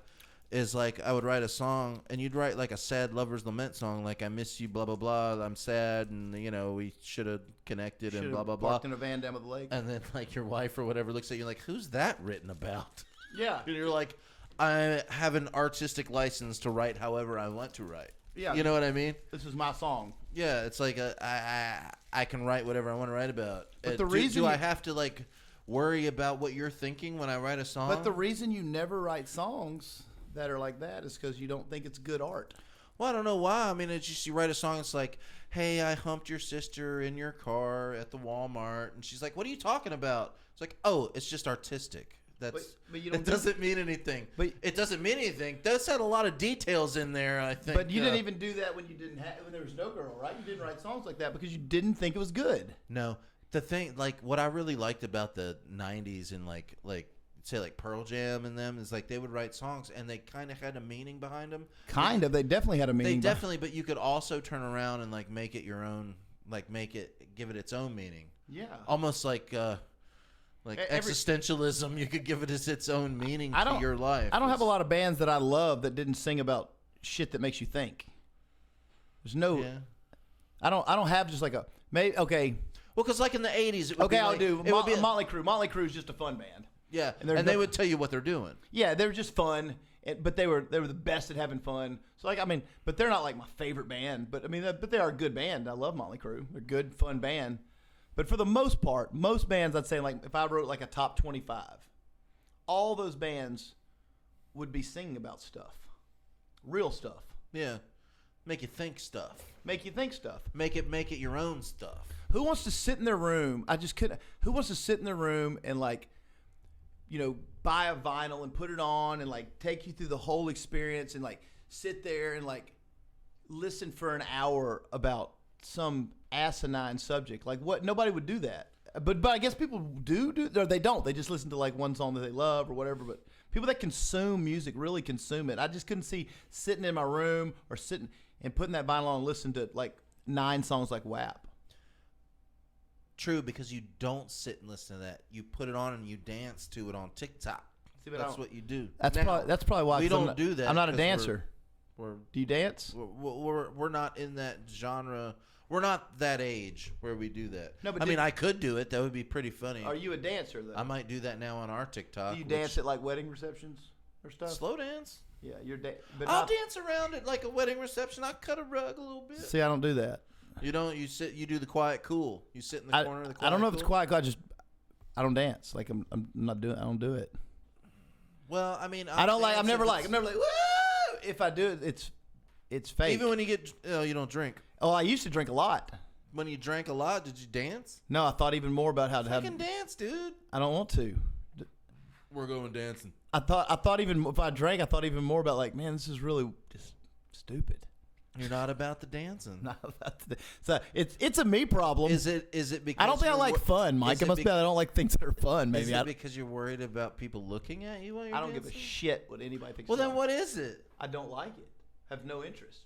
Is like I would write a song, and you'd write like a sad lover's lament song, like "I miss you, blah blah blah. I'm sad, and we should have connected, and blah blah blah." Parked in a van down by the lake. And then like your wife or whatever looks at you like, "Who's that written about?" Yeah. And you're like, "I have an artistic license to write however I want to write." Yeah. You know what I mean? This is my song. Yeah, it's like I can write whatever I want to write about. But the reason do I have to like worry about what you're thinking when I write a song? But the reason you never write songs that are like that is because you don't think it's good art. Well, I don't know why. I mean, it's just you write a song. It's like, "Hey, I humped your sister in your car at the Walmart," and she's like, "What are you talking about?" It's like, "Oh, it's just artistic." But you don't it doesn't mean anything. But it doesn't mean anything. That's had a lot of details in there, I think. But you didn't even do that when there was no girl, right? You didn't write songs like that because you didn't think it was good. No, the thing, like what I really liked about the '90s and like say like Pearl Jam and them is like they would write songs and they kind of had a meaning behind them. They definitely had a meaning. But you could also turn around and like make it your own, like give it its own meaning. Yeah, almost like existentialism. You could give it its own meaning to your life. I don't have a lot of bands that I love that didn't sing about shit that makes you think. There's no. Yeah. I don't have just like a maybe okay. Well, because like in the '80s, it would be I'll like, do. It would be Motley Crue. Motley Crue is just a fun band. Yeah, and they would tell you what they're doing. Yeah, they were just fun, but they were the best at having fun. So like, I mean, but they're not like my favorite band. But I mean, but they are a good band. I love Motley Crue. They're a good, fun band. But for the most part, most bands, I'd say, like if I wrote like a top 25, all those bands would be singing about stuff, real stuff. Yeah, make you think stuff. Make you think stuff. Make it your own stuff. Who wants to sit in their room? I just couldn't. Who wants to sit in their room and like, buy a vinyl and put it on and like take you through the whole experience and like sit there and like listen for an hour about some asinine subject. Like what? Nobody would do that. But I guess people do, or they don't. They just listen to like one song that they love or whatever. But people that consume music really consume it. I just couldn't see sitting in my room or sitting and putting that vinyl on and listening to like 9 songs like WAP. True, because you don't sit and listen to that. You put it on and you dance to it on TikTok. That's what you do. That's probably why we don't do that. I'm not a dancer. Do you dance? We're not in that genre. We're not that age where we do that. No, but I mean, I could do it. That would be pretty funny. Are you a dancer, though? I might do that now on our TikTok. Do you dance at, like, wedding receptions or stuff? Slow dance? Yeah, I'll dance around at, like, a wedding reception. I'll cut a rug a little bit. See, I don't do that. You don't? You sit. You do the quiet cool. You sit in the corner of the quiet I don't know cool? if it's quiet. I don't dance. Like, I'm not doing. I don't do it. Well, I mean, I'm never like, woo! If I do it, it's fake. Even when you get, you don't drink. Oh, I used to drink a lot. When you drank a lot, did you dance? No, I thought even more about how to dance, dude. I don't want to. We're going dancing. I thought even if I drank, I thought even more about like, man, this is really just stupid. You're not about the dancing. Not about so it's a me problem. Is it because I don't think I like fun, Mike. It must be I don't like things that are fun. Maybe is it because you're worried about people looking at you while you're I don't dancing? give a shit what anybody thinks. Well, then what is it? I don't like it. I have no interest.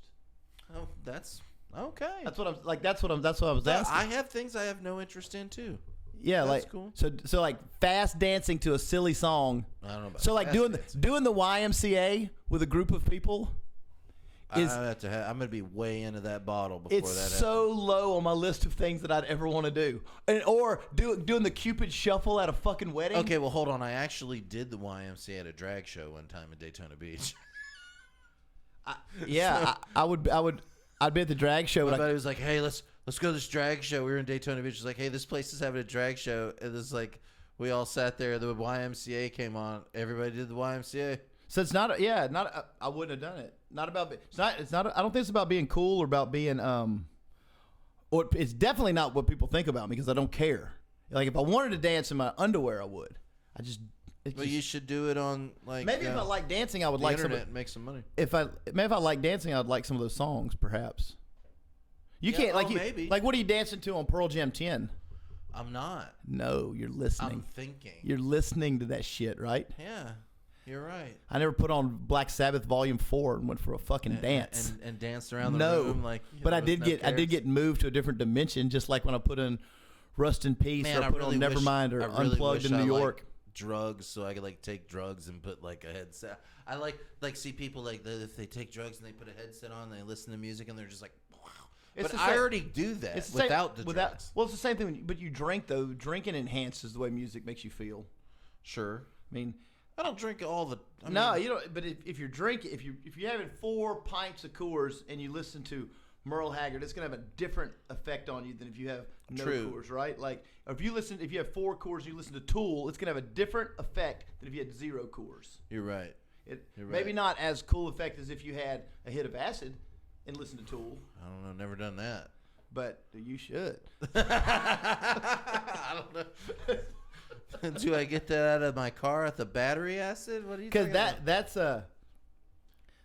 Oh, that's okay. That's what I was asking. I have things I have no interest in too. Yeah, that's like cool. So like fast dancing to a silly song. I don't know about so like doing the YMCA with a group of people. I'm gonna be way into that bottle before it's that happens. so low on my list of things that I'd ever want to do, or doing the Cupid Shuffle at a fucking wedding. Okay, well hold on. I actually did the YMCA at a drag show one time in Daytona Beach. I'd be at the drag show. My buddy was like, "Hey, let's go to this drag show." We were in Daytona Beach. He's like, "Hey, this place is having a drag show," and it's like we all sat there. The YMCA came on. Everybody did the YMCA. So it's not. I wouldn't have done it. Not about. It's not. I don't think it's about being cool or about being. Or it's definitely not what people think about me because I don't care. Like if I wanted to dance in my underwear, I would. You should do it on like. Maybe if I like dancing, I would like internet and make some money. If I like dancing, I'd like some of those songs, perhaps. You can't maybe. Like what are you dancing to on Pearl Jam 10? I'm not. No, you're listening. I'm thinking. You're listening to that shit, right? Yeah, you're right. I never put on Black Sabbath Volume 4 and went for a fucking dance and danced around the room like. But I did get moved to a different dimension, just like when I put in Rust in Peace or I put on Nevermind or Unplugged in New York. Drugs, so I could like take drugs and put like a headset. I like see people like if they take drugs and they put a headset on, and they listen to music and they're just like, wow. But I already do that without the drugs. Well, it's the same thing. But you drink though. Drinking enhances the way music makes you feel. Sure. I mean, I don't drink all the. No, you don't. But if you're drinking, if you're having 4 pints of Coors and you listen to Merle Haggard, it's gonna have a different effect on you than if you have no Coors, right? Like if you have 4 Coors and you listen to Tool, it's gonna have a different effect than if you had 0 Coors. You're right. Maybe not as cool effect as if you had a hit of acid and listened to Tool. I don't know, never done that. But you should. I don't know. Do I get that out of my car at the battery acid? What do you? Because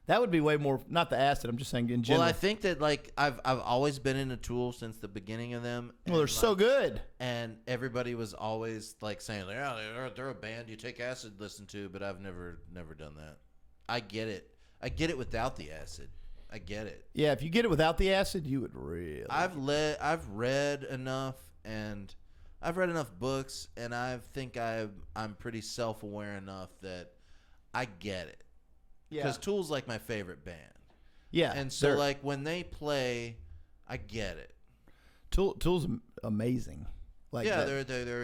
that would be way more. Not the acid. I'm just saying in general. Well, I think that like I've always been into Tool since the beginning of them. Well, they're so good. And everybody was always like saying, "Yeah, they're a band you take acid listen to," but I've never done that. I get it. I get it without the acid. I get it. Yeah, if you get it without the acid, you would really. I've read enough, and I've read enough books, and I think I'm pretty self-aware enough that I get it. Yeah. Because Tool's like my favorite band. Yeah. And so like when they play, I get it. Tool's amazing. Like yeah, they're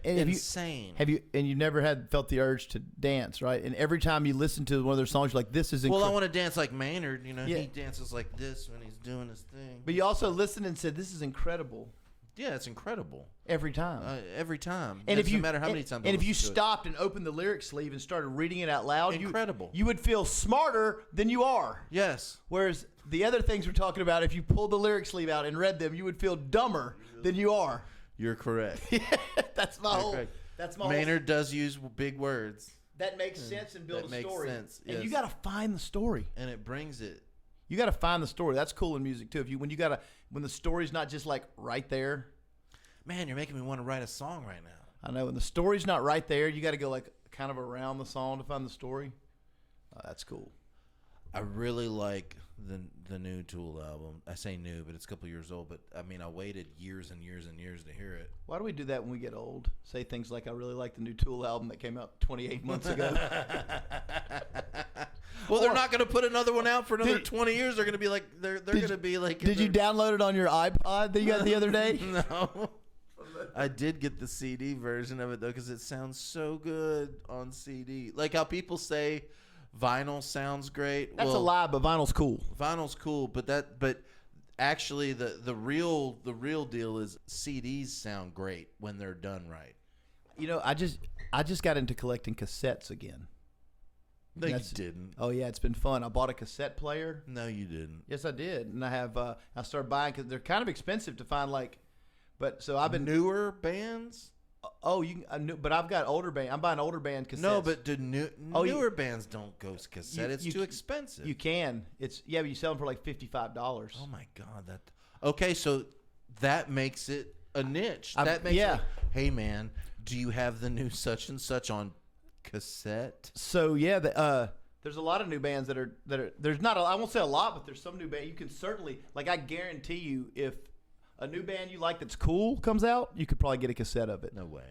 insane. Have you never felt the urge to dance, right? And every time you listen to one of their songs, you're like, this is incredible. Well, I want to dance like Maynard. You know, he dances like this when he's doing his thing. But you also listened and said, this is incredible. Yeah, it's incredible. Every time. Every time. And it doesn't matter how many times. And if you stopped and opened the lyric sleeve and started reading it out loud, incredible. You would feel smarter than you are. Yes. Whereas the other things we're talking about, if you pulled the lyric sleeve out and read them, you would feel dumber than you are. You're correct. That's my whole. That's my Maynard does use big words. That makes sense and build a story. That makes sense. And you got to find the story. And it brings it. You got to find the story. That's cool in music too. When the story's not just like right there. Man, you're making me want to write a song right now. I know. When the story's not right there, you got to go like kind of around the song to find the story. That's cool. I really like the new Tool album. I say new, but it's a couple years old. But I mean, I waited years and years and years to hear it. Why do we do that when we get old? Say things like, I really like the new Tool album that came out 28 months ago. Well, they're not going to put another one out for another 20 years. They're going to be like, they're going to be like. Did you download it on your iPod that you got the other day? No. I did get the CD version of it though, because it sounds so good on CD. Like how people say vinyl sounds great. That's a lie, but vinyl's cool. Vinyl's cool, but actually the real deal is CDs sound great when they're done right. You know, I just got into collecting cassettes again. No, you didn't. Oh yeah, it's been fun. I bought a cassette player. No, you didn't. Yes, I did, and I started buying because they're kind of expensive to find. But so I've been newer bands. Oh, but I've got older band. I'm buying older band cassettes. No, but newer bands don't go cassette. It's too expensive. You can. But you sell them for like $55. Oh my God, okay. So that makes it a niche. That makes it, hey man, do you have the new such and such on cassette? So yeah, there's a lot of new bands that are there's not. I won't say a lot, but there's some new band you can certainly I guarantee you if a new band you like that's cool comes out, you could probably get a cassette of it. No way.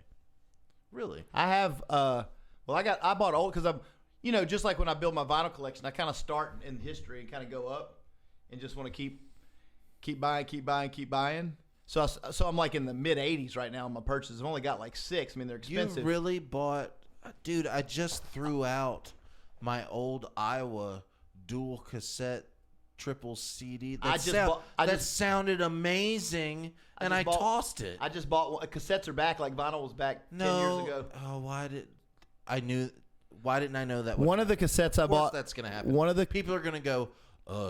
Really? I have. I bought old because I'm, just like when I build my vinyl collection, I kind of start in history and kind of go up, and just want to keep buying. So I'm like in the mid '80s right now on my purchases. I've only got like 6. I mean, they're expensive. You really bought, dude? I just threw out my old Iowa dual cassette triple CD. That sounded amazing, and I tossed it. I just bought one. Cassettes are back, like vinyl was back 10 years ago. Oh, why didn't I know that? One of the cassettes I bought. That's gonna happen. People are gonna go,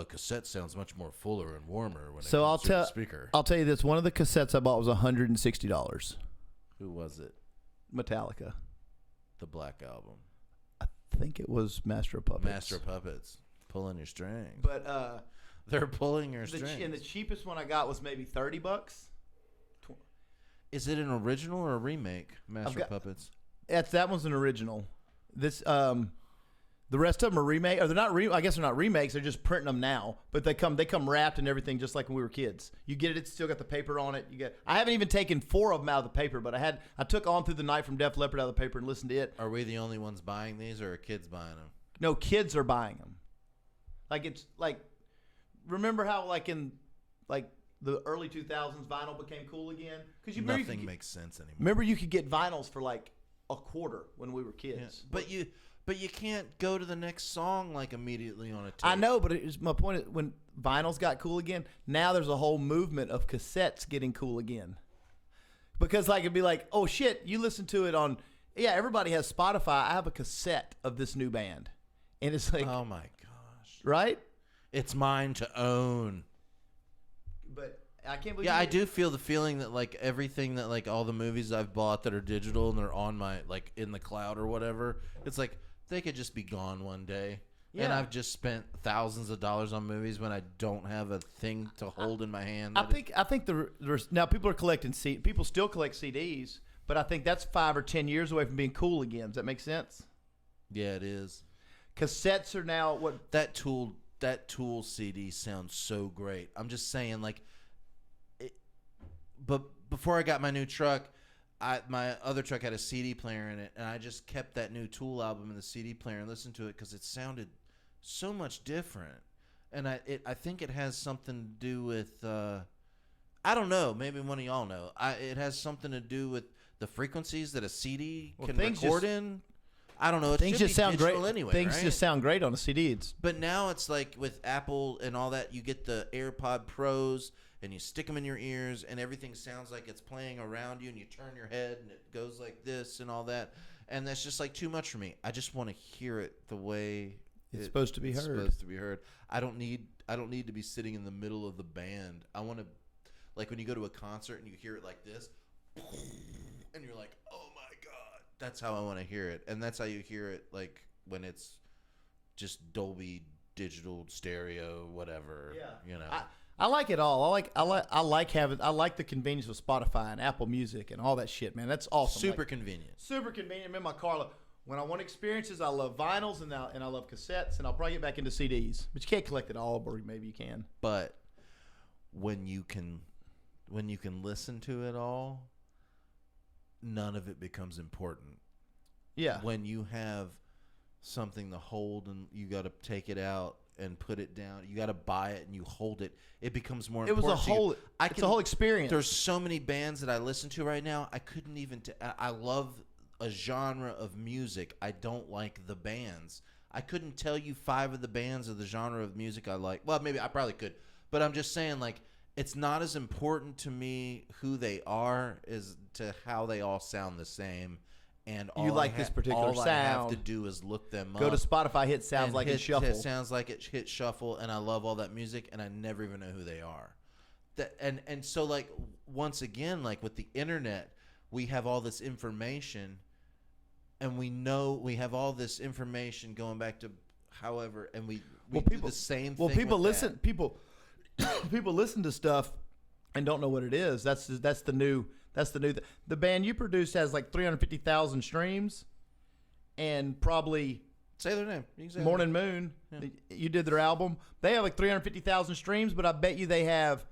cassette sounds much more fuller and warmer when it comes to the speaker. I'll tell you this: one of the cassettes I bought was $160. Who was it? Metallica. The Black Album. I think it was Master of Puppets. Master of Puppets. Pulling your strings. But they're pulling your strings. And the cheapest one I got was maybe $30. Is it an original or a remake? Master of Puppets. That one's an original. This the rest of them are remake. Or they're not. I guess they're not remakes. They're just printing them now. But they come wrapped and everything, just like when we were kids. You get it. It's still got the paper on it. I haven't even taken 4 of them out of the paper, but I took On Through the Night from Def Leppard out of the paper and listened to it. Are we the only ones buying these, or are kids buying them? No, kids are buying them. Remember how in the early 2000s vinyl became cool again? Because nothing makes sense anymore. Remember you could get vinyls for like a quarter when we were kids. Yeah, but you can't go to the next song immediately on a tape. I know, but my point is when vinyls got cool again, now there's a whole movement of cassettes getting cool again. Because it'd be like, oh shit, you listen to it on. Yeah, everybody has Spotify. I have a cassette of this new band, and it's like, oh my gosh, right? It's mine to own. But I can't believe. Yeah, I do feel the feeling that everything that all the movies I've bought that are digital and they're on my in the cloud or whatever, it's like they could just be gone one day. Yeah. And I've just spent thousands of dollars on movies when I don't have a thing to hold in my hand. I think there's now people are collecting people still collect CDs, but I think that's 5 or 10 years away from being cool again. Does that make sense? Yeah, it is. Cassettes are now what that Tool CD sounds so great. I'm just saying but before I got my new truck, my other truck had a CD player in it, and I just kept that new Tool album in the CD player and listened to it because it sounded so much different. And I think it has something to do with I don't know, maybe one of y'all know. It has something to do with the frequencies that a CD can record in. I don't know. Things just sound great anyway. Things right? just sound great on a CD. But now it's with Apple and all that, you get the AirPod Pros and you stick them in your ears and everything sounds like it's playing around you, and you turn your head and it goes like this and all that. And that's just too much for me. I just want to hear it the way it's supposed to be heard. Supposed to be heard. I don't need to be sitting in the middle of the band. I want to when you go to a concert and you hear it like this and you're like, "Oh my God." That's how I want to hear it. And that's how you hear it when it's just Dolby digital, stereo, whatever. Yeah. You know. I like it all. I like the convenience of Spotify and Apple Music and all that shit, man. That's awesome. Super convenient. Super convenient. I'm in my car. When I want experiences, I love vinyls and I love cassettes, and I'll probably get back into CDs. But you can't collect it all, or maybe you can. But when you can listen to it all, none of it becomes important. Yeah. When you have something to hold and you got to take it out and put it down, you got to buy it and you hold it, it becomes more It was important. it's a whole experience. There's so many bands that I listen to right now. I couldn't even. I love a genre of music. I don't like the bands. I couldn't tell you 5 of the bands of the genre of music I like. Well, maybe I probably could, but I'm just saying, like, it's not as important to me who they are as to how they all sound the same. And all you like this particular all sound. I have to do is look them up. Go to Spotify, hit sounds like it shuffle. It sounds like it hit shuffle, and I love all that music, and I never even know who they are. And so, like, once again, like with the internet, we have all this information, and we know we have all this information going back to however, and we do the same thing. Well, people with listen. that. People listen to stuff and don't know what it is. That's the new. The band you produced has like 350,000 streams, and probably Say their name. You can say Morning Moon. Yeah. You did their album. They have like 350,000 streams, but I bet you they have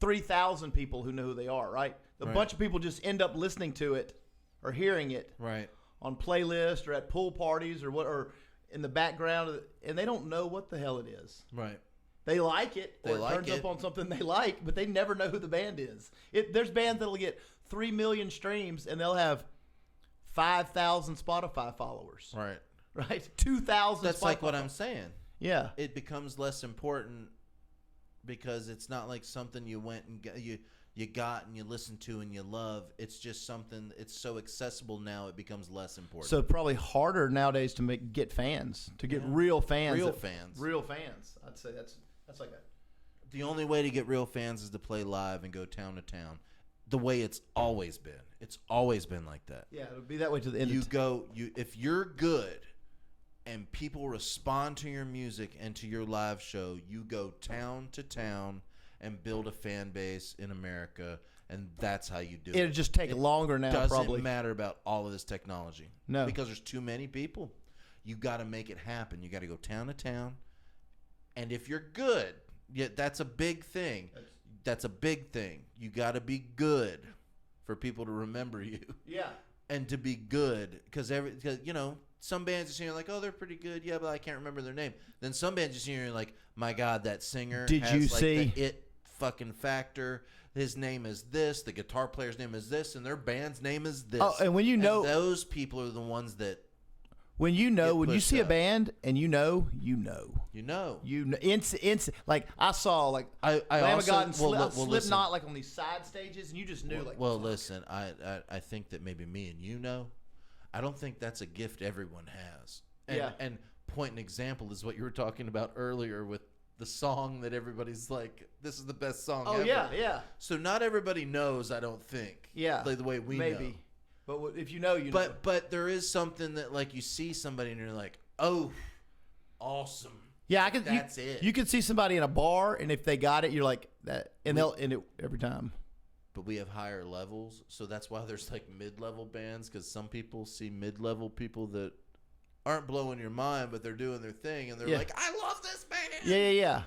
3,000 people who know who they are. Right? A Right. bunch of people just end up listening to it or hearing it right. on playlists or at pool parties or in the background, and they don't know what the hell it is. Right. They like it, or They it like turns it. up on something they like, but they never know who the band is. There's bands that'll get 3 million streams, and they'll have 5,000 Spotify followers. Right. Right? 2,000 That's Spotify like what I'm saying. Yeah. It becomes less important because it's not like something you went and you got and you listened to and you love. It's just something. It's so accessible now. It becomes less important. So probably harder nowadays to get fans, to get real fans. Real fans. Real fans. I'd say that's like a... The only way to get real fans is to play live and go town to town. The way it's always been. It's always been like that. Yeah, it'll be that way to the end. If you're good and people respond to your music and to your live show, you go town to town and build a fan base in America, and that's how you do it. It'll just take longer now, Doesn't probably. matter about all of this technology. No. Because there's too many people. You got to make it happen. You got to go town to town. And if you're good, that's a big thing. That's a big thing. You got to be good for people to remember you. Yeah. And to be good, because you know, some bands you see you're like, oh, they're pretty good, yeah, but I can't remember their name. Then some bands you see you're like, my God, that singer Did has you like see the it fucking factor. His name is this, the guitar player's name is this, and their band's name is this. Oh, and when you know, those people are the ones that when you pushed see a up. band and you know. Like I saw, like I Lamb of also God and listen. Slipknot, like on these side stages, and you just knew. Well, listen, I think that maybe me and you know. I don't think that's a gift everyone has. And, Yeah. And point an example is what you were talking about earlier with the song that everybody's like, this is the best song Oh ever. yeah. So not everybody knows, I don't think. Yeah. Like the way we Maybe. know. But if you know, you know. But there is something that like you see somebody and you're like, oh, awesome. Yeah, I could. That's it. You could see somebody in a bar, and if they got it, you're like that, and they'll end it every time. But we have higher levels, so that's why there's like mid-level bands, because some people see mid-level people that aren't blowing your mind, but they're doing their thing, and they're Yeah. like, I love this band. Yeah.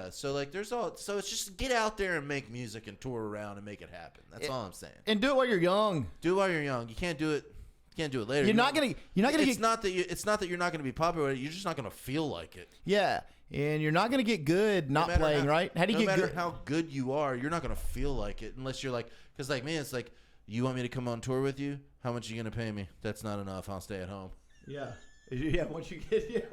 So like there's all. So it's just get out there and make music and tour around and make it happen. That's all I'm saying. And do it while you're young. Do it while you're young. You can't do it. You can't do it later. You're not gonna It's get. not that you're not gonna be popular. You're just not gonna feel like it. Yeah, and you're not gonna get good not playing, right? How do you no get matter good? how good you are, you're not gonna feel like it unless you're like, because like me, it's like, you want me to come on tour with you? How much are you gonna pay me? That's not enough. I'll stay at home. Yeah. Once you get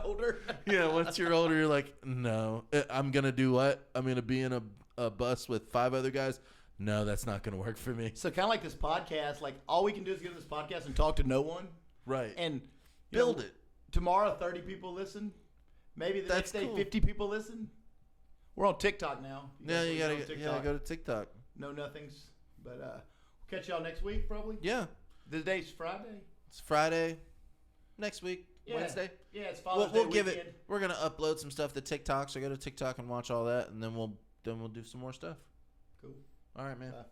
older. Yeah, once you're older, you're like, no, I'm gonna do what? I'm gonna be in a bus with 5 other guys. No, that's not gonna work for me. So kind of like this podcast, like all we can do is get on this podcast and talk to no one, Right. and Build it. Tomorrow, 30 people listen. Maybe the next That's day, cool. 50 people listen. We're on TikTok now. Yeah, you guys gotta go to TikTok. No nothings, but we'll catch y'all next week probably. Yeah, The date's Friday. it's Friday. Next week. Wednesday. Yeah, it's Father's We'll Day give weekend. it. We're gonna upload some stuff to TikTok, so go to TikTok and watch all that, and then we'll do some more stuff. Cool. All right, man. Bye.